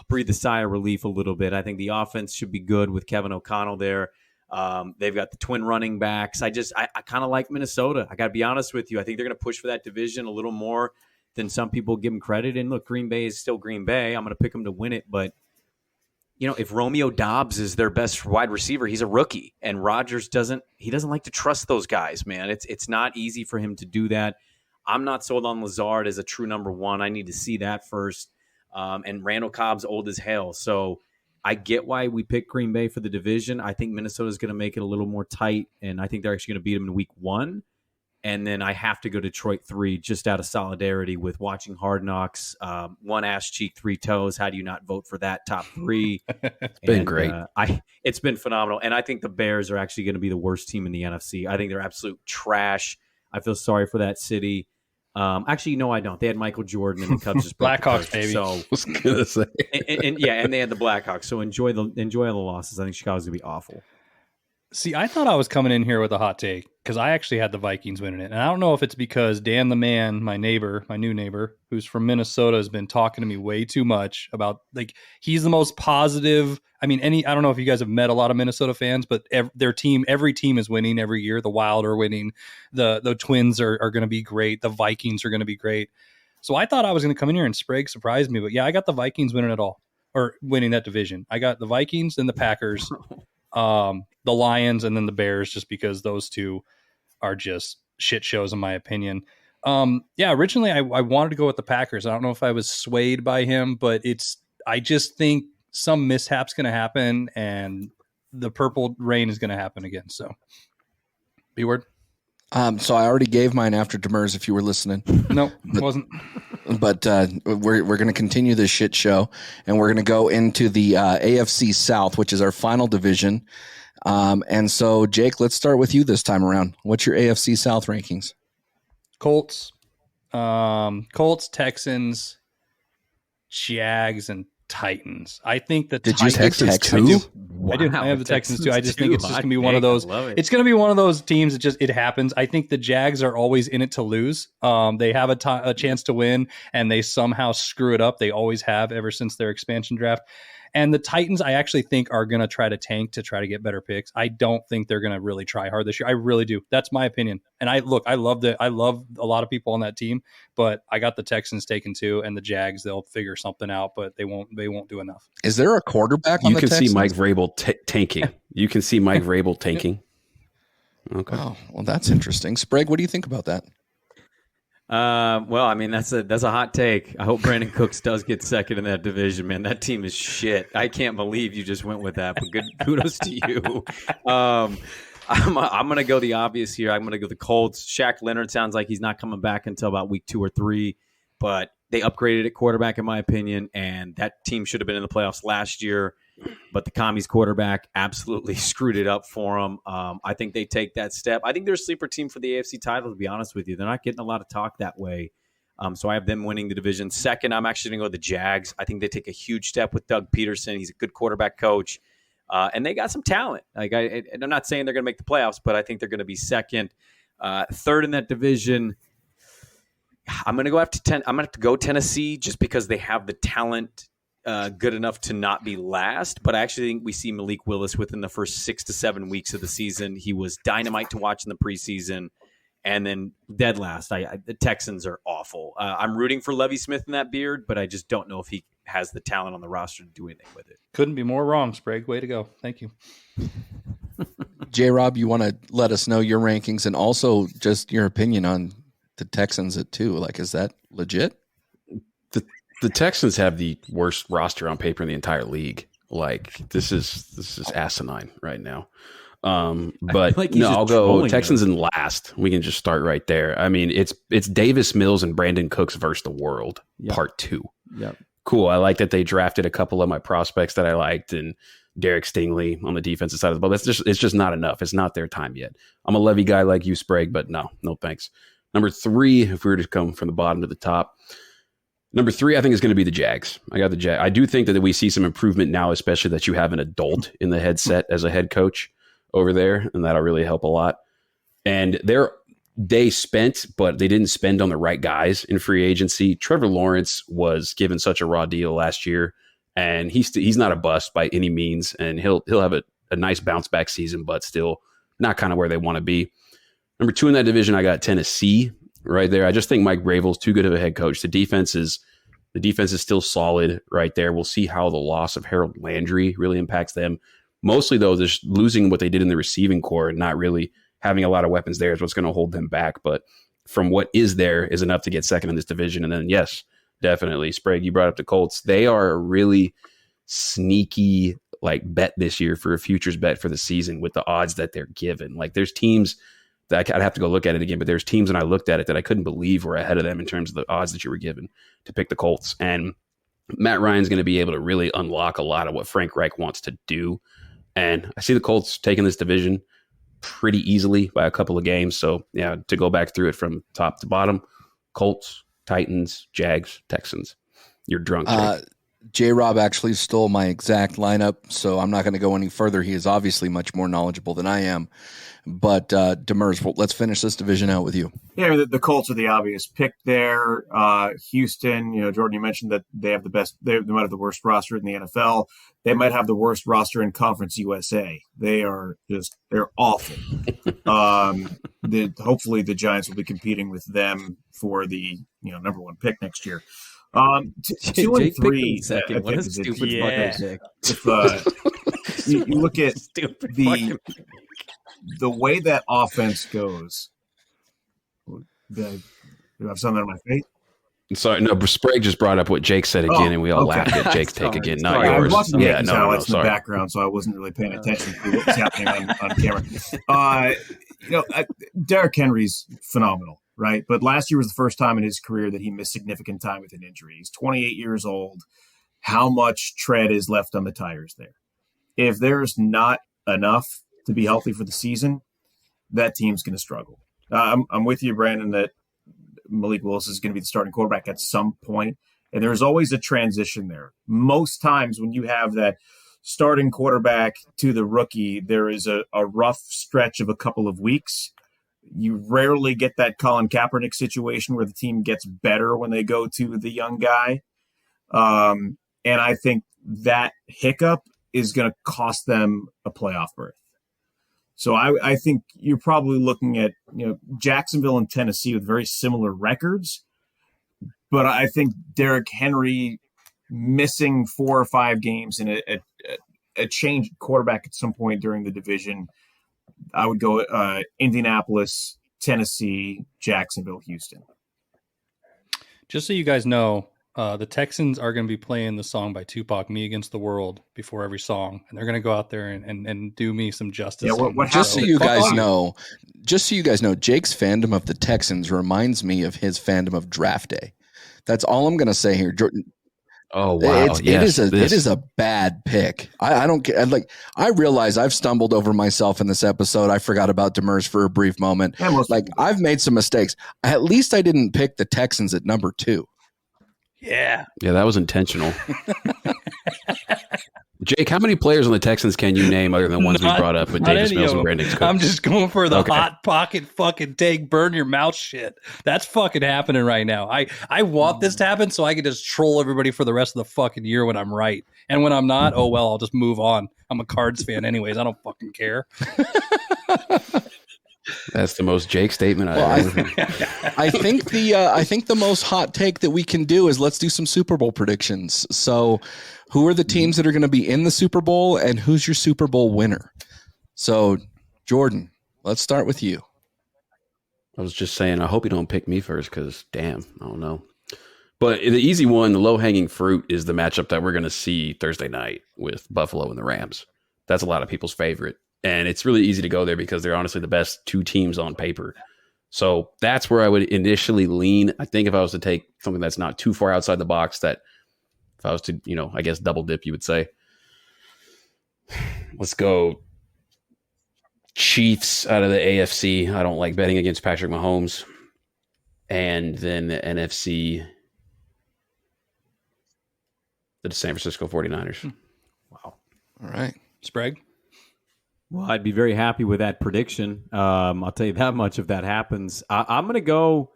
breathe a sigh of relief a little bit. I think the offense should be good with Kevin O'Connell there. They've got the twin running backs. I kind of like Minnesota. I got to be honest with you. I think they're going to push for that division a little more than some people give them credit. And look, Green Bay is still Green Bay. I'm going to pick them to win it. But, if Romeo Doubs is their best wide receiver, he's a rookie. And Rodgers doesn't like to trust those guys, man. It's not easy for him to do that. I'm not sold on Lazard as a true number one. I need to see that first. And Randall Cobb's old as hell. So I get why we picked Green Bay for the division. I think Minnesota's going to make it a little more tight, and I think they're actually going to beat them in week 1. And then I have to go Detroit 3 just out of solidarity with watching Hard Knocks. 1 ass cheek, 3 toes. How do you not vote for that top 3? It's been great. It's been phenomenal. And I think the Bears are actually going to be the worst team in the NFC. I think they're absolute trash. I feel sorry for that city. Actually, no, I don't. They had Michael Jordan and the Cubs just Blackhawks, baby. So I was gonna say, and they had the Blackhawks. So enjoy all the losses. I think Chicago's gonna be awful. See, I thought I was coming in here with a hot take because I actually had the Vikings winning it. And I don't know if it's because Dan the man, my new neighbor, who's from Minnesota, has been talking to me way too much about, like, he's the most positive. I mean, I don't know if you guys have met a lot of Minnesota fans, but every team is winning every year. The Wild are winning. The Twins are going to be great. The Vikings are going to be great. So I thought I was going to come in here and Sprague surprised me. But yeah, I got the Vikings winning it all, or winning that division. I got the Vikings and the Packers. The Lions and then the Bears, just because those two are just shit shows in my opinion. Originally I wanted to go with the Packers. I don't know if I was swayed by him, but I just think some mishap's going to happen and the purple rain is going to happen again. So B-word. So I already gave mine after Demers, if you were listening. No, it wasn't. But we're going to continue this shit show, and we're going to go into the AFC South, which is our final division. And so, Jake, let's start with you this time around. What's your AFC South rankings? Colts, Texans, Jags, and Titans. I think the Did you Titans. text who? Wow, I have the Texans too. I just think it's just gonna be one of those. It's gonna be one of those teams that it happens. I think the Jags are always in it to lose. They have a chance to win, and they somehow screw it up. They always have ever since their expansion draft. And the Titans, I actually think, are going to try to tank to try to get better picks. I don't think they're going to really try hard this year. I really do. That's my opinion. And I love a lot of people on that team, but I got the Texans taken too, and the Jags, they'll figure something out, but they won't do enough. Is there a quarterback on you the can Texans? see Mike Vrabel tanking. You can see Mike Vrabel tanking. Okay. Wow. Well, that's interesting. Sprague, what do you think about that? Well, I mean, that's a hot take. I hope Brandon Cooks does get second in that division, man. That team is shit. I can't believe you just went with that, but good kudos to you. I'm going to go the obvious here. I'm going to go the Colts. Shaq Leonard sounds like he's not coming back until about week 2 or 3, but they upgraded at quarterback, in my opinion, and that team should have been in the playoffs last year, but the commies quarterback absolutely screwed it up for them. I think they take that step. I think they're a sleeper team for the AFC title, to be honest with you. They're not getting a lot of talk that way. So I have them winning the division. Second, I'm actually going to go with the Jags. I think they take a huge step with Doug Peterson. He's a good quarterback coach. And they got some talent. Like I'm not saying they're going to make the playoffs, but I think they're going to be second. Third in that division, I'm going to go I'm going to have to go Tennessee just because they have the talent good enough to not be last. But I actually think we see Malik Willis within the first 6 to 7 weeks of the season. He was dynamite to watch in the preseason. And then dead last, the Texans are awful. I'm rooting for Lovie Smith in that beard, but I just don't know if he has the talent on the roster to do anything with it. Couldn't be more wrong, Sprague. Way to go. Thank you. J-Rob, you want to let us know your rankings and also just your opinion on the Texans at 2? Like, is that legit? The Texans have the worst roster on paper in the entire league. Like, this is asinine right now. But like no, I'll go Texans them. in last. We can just start right there. I mean, it's Davis Mills and Brandon Cooks versus the world, part 2. Yep. Cool. I like that they drafted a couple of my prospects that I liked, and Derek Stingley on the defensive side of the ball. It's just not enough. It's not their time yet. I'm a Levy guy like you, Sprague, but no thanks. Number 3, if we were to come from the bottom to the top, number 3, I think is going to be the Jags. I got the Jags. I do think that we see some improvement now, especially that you have an adult in the headset as a head coach over there, and that'll really help a lot. And they spent, but they didn't spend on the right guys in free agency. Trevor Lawrence was given such a raw deal last year, and he's not a bust by any means, and he'll have a nice bounce back season, but still not kind of where they want to be. Number 2 in that division, I got Tennessee right there. I just think Mike Vrabel's too good of a head coach. The defense is still solid right there. We'll see how the loss of Harold Landry really impacts them. Mostly, though, just losing what they did in the receiving core and not really having a lot of weapons there is what's going to hold them back. But from what is there is enough to get second in this division. And then, yes, definitely, Sprague, you brought up the Colts. They are a really sneaky bet this year for a futures bet for the season with the odds that they're given. Like, there's teams that I'd have to go look at it again, but there's teams when I looked at it that I couldn't believe were ahead of them in terms of the odds that you were given to pick the Colts. And Matt Ryan's going to be able to really unlock a lot of what Frank Reich wants to do. And I see the Colts taking this division pretty easily by a couple of games. So, yeah, to go back through it from top to bottom, Colts, Titans, Jags, Texans. You're drunk. J-Rob actually stole my exact lineup, so I'm not going to go any further. He is obviously much more knowledgeable than I am. But Demers, let's finish this division out with you. Yeah, the Colts are the obvious pick there. Houston, Jordan, you mentioned that they have they might have the worst roster in the NFL. They might have the worst roster in Conference USA. They're awful. Hopefully the Giants will be competing with them for the number 1 pick next year. 2 and 3. Second. What a stupid fucking pick. If you look at the way that offense goes, do I have something on my face? Sorry, no, Sprague just brought up what Jake said again, and we all laughed at Jake's take again, not yours. I was watching highlights in the background, so I wasn't really paying attention to what was happening on camera. Derrick Henry's phenomenal, right? But last year was the first time in his career that he missed significant time with an injury. He's 28 years old. How much tread is left on the tires there? If there's not enough to be healthy for the season, that team's going to struggle. I'm with you, Brandon, that Malik Willis is going to be the starting quarterback at some point, and there's always a transition there. Most times when you have that starting quarterback to the rookie, there is a rough stretch of a couple of weeks. You rarely get that Colin Kaepernick situation where the team gets better when they go to the young guy. And I think that hiccup is going to cost them a playoff berth. So I think you're probably looking at Jacksonville and Tennessee with very similar records, but I think Derrick Henry missing 4 or 5 games and a change quarterback at some point during the division I would go Indianapolis, Tennessee, Jacksonville, Houston. Just so you guys know, the Texans are going to be playing the song by Tupac, "Me Against the World," before every song, and they're going to go out there and do me some justice. Yeah, what Just so happened? you guys know, Jake's fandom of the Texans reminds me of his fandom of Draft Day. That's all I'm going to say here. Jordan, Oh wow! Yes, it is a bad pick. I don't get I realize I've stumbled over myself in this episode. I forgot about Demers for a brief moment. Yeah, I've made some mistakes. At least I didn't pick the Texans at number 2. Yeah. Yeah, that was intentional. Jake, how many players on the Texans can you name other than ones we brought up with Davis Mills and Brandon Cooks? I'm just going for the hot pocket fucking take, burn your mouth shit. That's fucking happening right now. I want this to happen so I can just troll everybody for the rest of the fucking year when I'm right. And when I'm not, oh well, I'll just move on. I'm a Cards fan anyways. I don't fucking care. That's the most Jake statement I've ever heard. I think the most hot take that we can do is let's do some Super Bowl predictions. So, who are the teams that are going to be in the Super Bowl, and who's your Super Bowl winner? So, Jordan, let's start with you. I was just saying, I hope you don't pick me first because, damn, I don't know. But the easy one, the low-hanging fruit, is the matchup that we're going to see Thursday night with Buffalo and the Rams. That's a lot of people's favorite. And it's really easy to go there because they're honestly the best 2 teams on paper. So that's where I would initially lean. I think if I was to take something that's not too far outside the box, that if I was to, I guess double dip, you would say, let's go Chiefs out of the AFC. I don't like betting against Patrick Mahomes. And then the NFC, the San Francisco 49ers. Wow. All right. Sprague? Well, I'd be very happy with that prediction. I'll tell you that much if that happens. I'm going to go.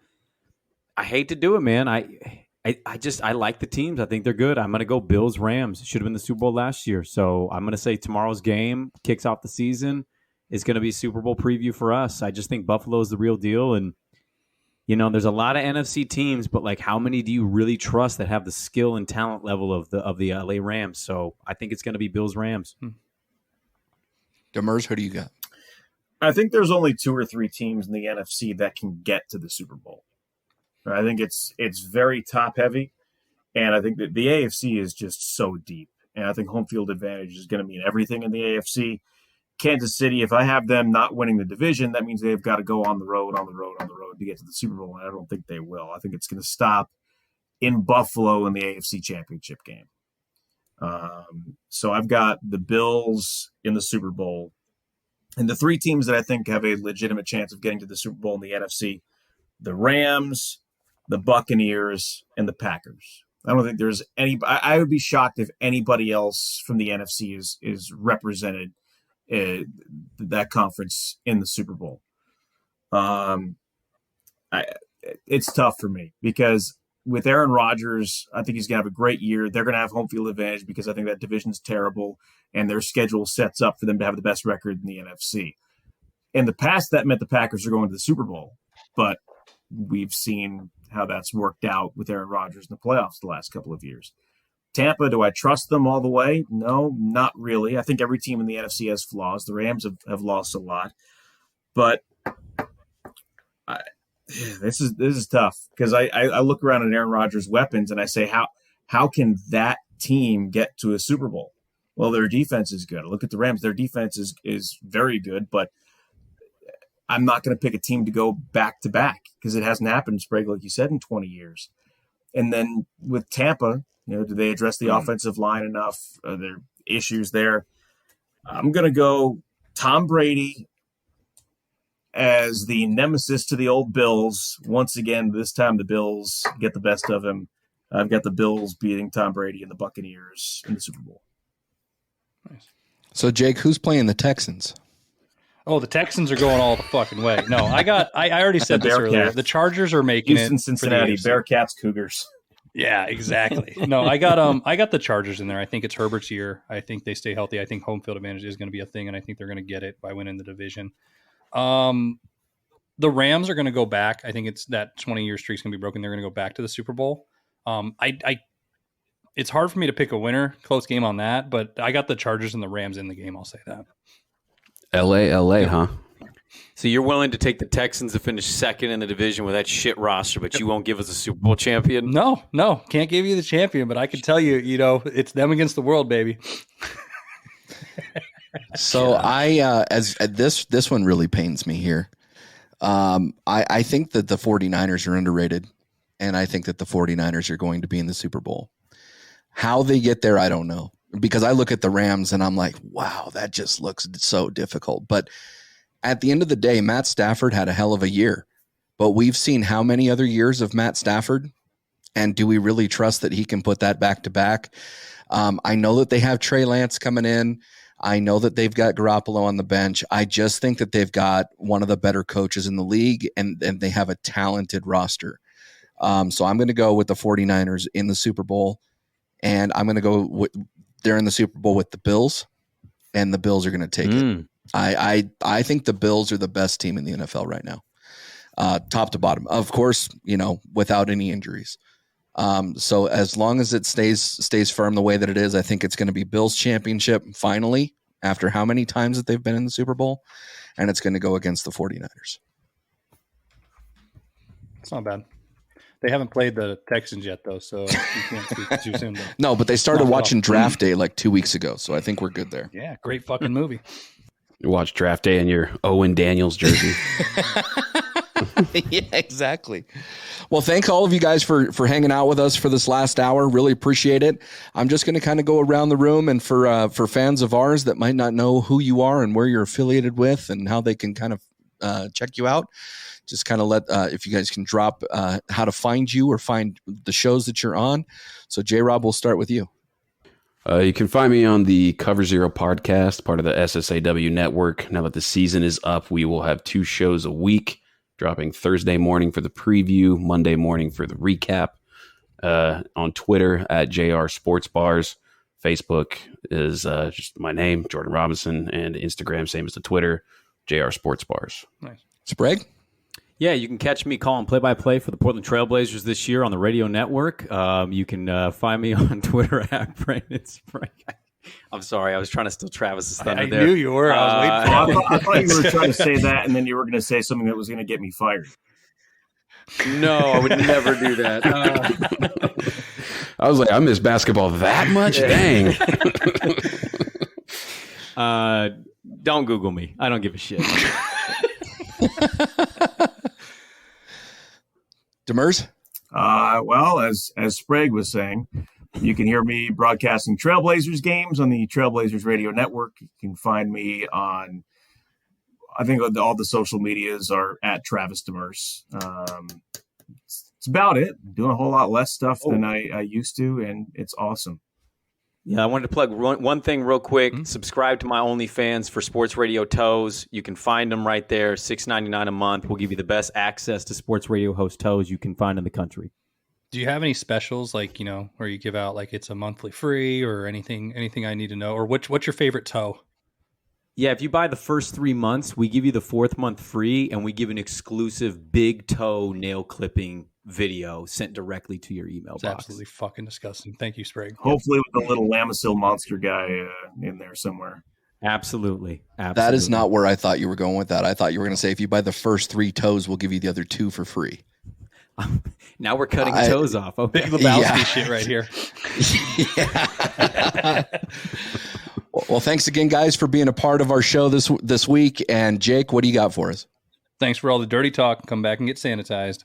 I hate to do it, man. I like the teams. I think they're good. I'm going to go Bills Rams. Should have been the Super Bowl last year. So I'm going to say tomorrow's game kicks off the season. It's going to be Super Bowl preview for us. I just think Buffalo is the real deal. And, there's a lot of NFC teams, but how many do you really trust that have the skill and talent level of the LA Rams? So I think it's going to be Bills Rams. Demers, who do you got? I think there's only 2 or 3 teams in the NFC that can get to the Super Bowl. I think it's very top heavy, and I think that the AFC is just so deep, and I think home field advantage is going to mean everything in the AFC. Kansas City, if I have them not winning the division, that means they've got to go on the road to get to the Super Bowl, and I don't think they will. I think it's going to stop in Buffalo in the AFC Championship game. So I've got the Bills in the Super Bowl, and the 3 teams that I think have a legitimate chance of getting to the Super Bowl in the NFC, the Rams, the Buccaneers, and the Packers. I don't think there's any. I would be shocked if anybody else from the NFC is represented that conference in the Super Bowl. It's tough for me because with Aaron Rodgers, I think he's going to have a great year. They're going to have home field advantage because I think that division's terrible, and their schedule sets up for them to have the best record in the NFC. In the past, that meant the Packers are going to the Super Bowl, but we've seen how that's worked out with Aaron Rodgers in the playoffs the last couple of years. Tampa, do I trust them all the way? No, not really. I think every team in the NFC has flaws. The Rams have lost a lot, but this is tough because I look around at Aaron Rodgers' weapons and I say, how can that team get to a Super Bowl? Well, their defense is good. I look at the Rams; their defense is very good, but I'm not going to pick a team to go back to back because it hasn't happened, Sprague, like you said, in 20 years. And then with Tampa, do they address the offensive line enough? Are there issues there? I'm going to go Tom Brady as the nemesis to the old Bills. Once again, this time the Bills get the best of him. I've got the Bills beating Tom Brady and the Buccaneers in the Super Bowl. Nice. So, Jake, who's playing the Texans? Oh, the Texans are going all the fucking way. No, I already said this earlier. The Chargers are making Houston, it. Cincinnati, Bearcats, Cougars. Yeah, exactly. No, I got the Chargers in there. I think it's Herbert's year. I think they stay healthy. I think home field advantage is going to be a thing, and I think they're going to get it by winning the division. The Rams are going to go back. I think it's that 20-year streak's going to be broken. They're going to go back to the Super Bowl. It's hard for me to pick a winner. Close game on that, but I got the Chargers and the Rams in the game. I'll say that. LA, huh? So you're willing to take the Texans to finish second in the division with that shit roster, but you won't give us a Super Bowl champion? No, can't give you the champion, but I can tell you, it's them against the world, baby. So as this one really pains me here. I think that the 49ers are underrated, and I think that the 49ers are going to be in the Super Bowl. How they get there, I don't know, because I look at the Rams and I'm like, wow, that just looks so difficult. But at the end of the day, Matt Stafford had a hell of a year, but we've seen how many other years of Matt Stafford, and do we really trust that he can put that back to back? I know that they have Trey Lance coming in. I know that they've got Garoppolo on the bench. I just think that they've got one of the better coaches in the league, and they have a talented roster. So I'm going to go with the 49ers in the Super Bowl, and I'm going to go with they're in the Super Bowl with the Bills, and the Bills are going to take it. I think the Bills are the best team in the NFL right now, top to bottom. Of course, without any injuries. So as long as it stays firm the way that it is, I think it's going to be Bills championship finally after how many times that they've been in the Super Bowl, and it's going to go against the 49ers. It's not bad. They haven't played the Texans yet, though, so you can't speak too soon. Though. No, but they started watching Draft Day like 2 weeks ago, so I think we're good there. Yeah, great fucking movie. You watch Draft Day in your Owen Daniels jersey. Yeah, exactly. Well, thank all of you guys for hanging out with us for this last hour. Really appreciate it. I'm just going to kind of go around the room, and for fans of ours that might not know who you are and where you're affiliated with and how they can kind of check you out, just kind of let if you guys can drop how to find you or find the shows that you're on. So J-Rob, we'll start with you. You can find me on the Cover Zero podcast, part of the SSAW network. Now that the season is up, we will have 2 shows a week, dropping Thursday morning for the preview, Monday morning for the recap. On Twitter at JR Sports Bars. Facebook is just my name, Jordan Robinson, and Instagram, same as the Twitter, JR Sports Bars. Nice. Sprague? Yeah, you can catch me calling play-by-play for the Portland Trailblazers this year on the radio network. You can find me on Twitter at Brandon Sprague. I'm sorry, I was trying to steal Travis's thunder there. I knew you were. I was waiting for I thought you were trying to say that, and then you were going to say something that was going to get me fired. No, I would never do that. I was like, I miss basketball that much? Dang. Don't Google me. I don't give a shit. Demers? Well, as Sprague was saying, you can hear me broadcasting Trailblazers games on the Trailblazers radio network. You can find me on, I think all the social medias are at Travis Demers. It's about it. Doing a whole lot less stuff than I used to, and it's awesome. Yeah, I wanted to plug one thing real quick. Mm-hmm. Subscribe to my OnlyFans for Sports Radio Toes. You can find them right there, $6.99 a month. We'll give you the best access to Sports Radio host toes you can find in the country. Do you have any specials, like, where you give out like it's a monthly free or anything I need to know? Or what's your favorite toe? Yeah, if you buy the first 3 months, we give you the 4th month free, and we give an exclusive big toe nail clipping video sent directly to your email box. Absolutely fucking disgusting. Thank you, Sprague. Hopefully with the little Lamisil monster guy in there somewhere. Absolutely. That is not where I thought you were going with that. I thought you were going to say if you buy the first 3 toes, we'll give you the other 2 for free. Now we're cutting toes off. Okay. Big Lebowski shit right here. Yeah. Well, thanks again, guys, for being a part of our show this week. And Jake, what do you got for us? Thanks for all the dirty talk. Come back and get sanitized.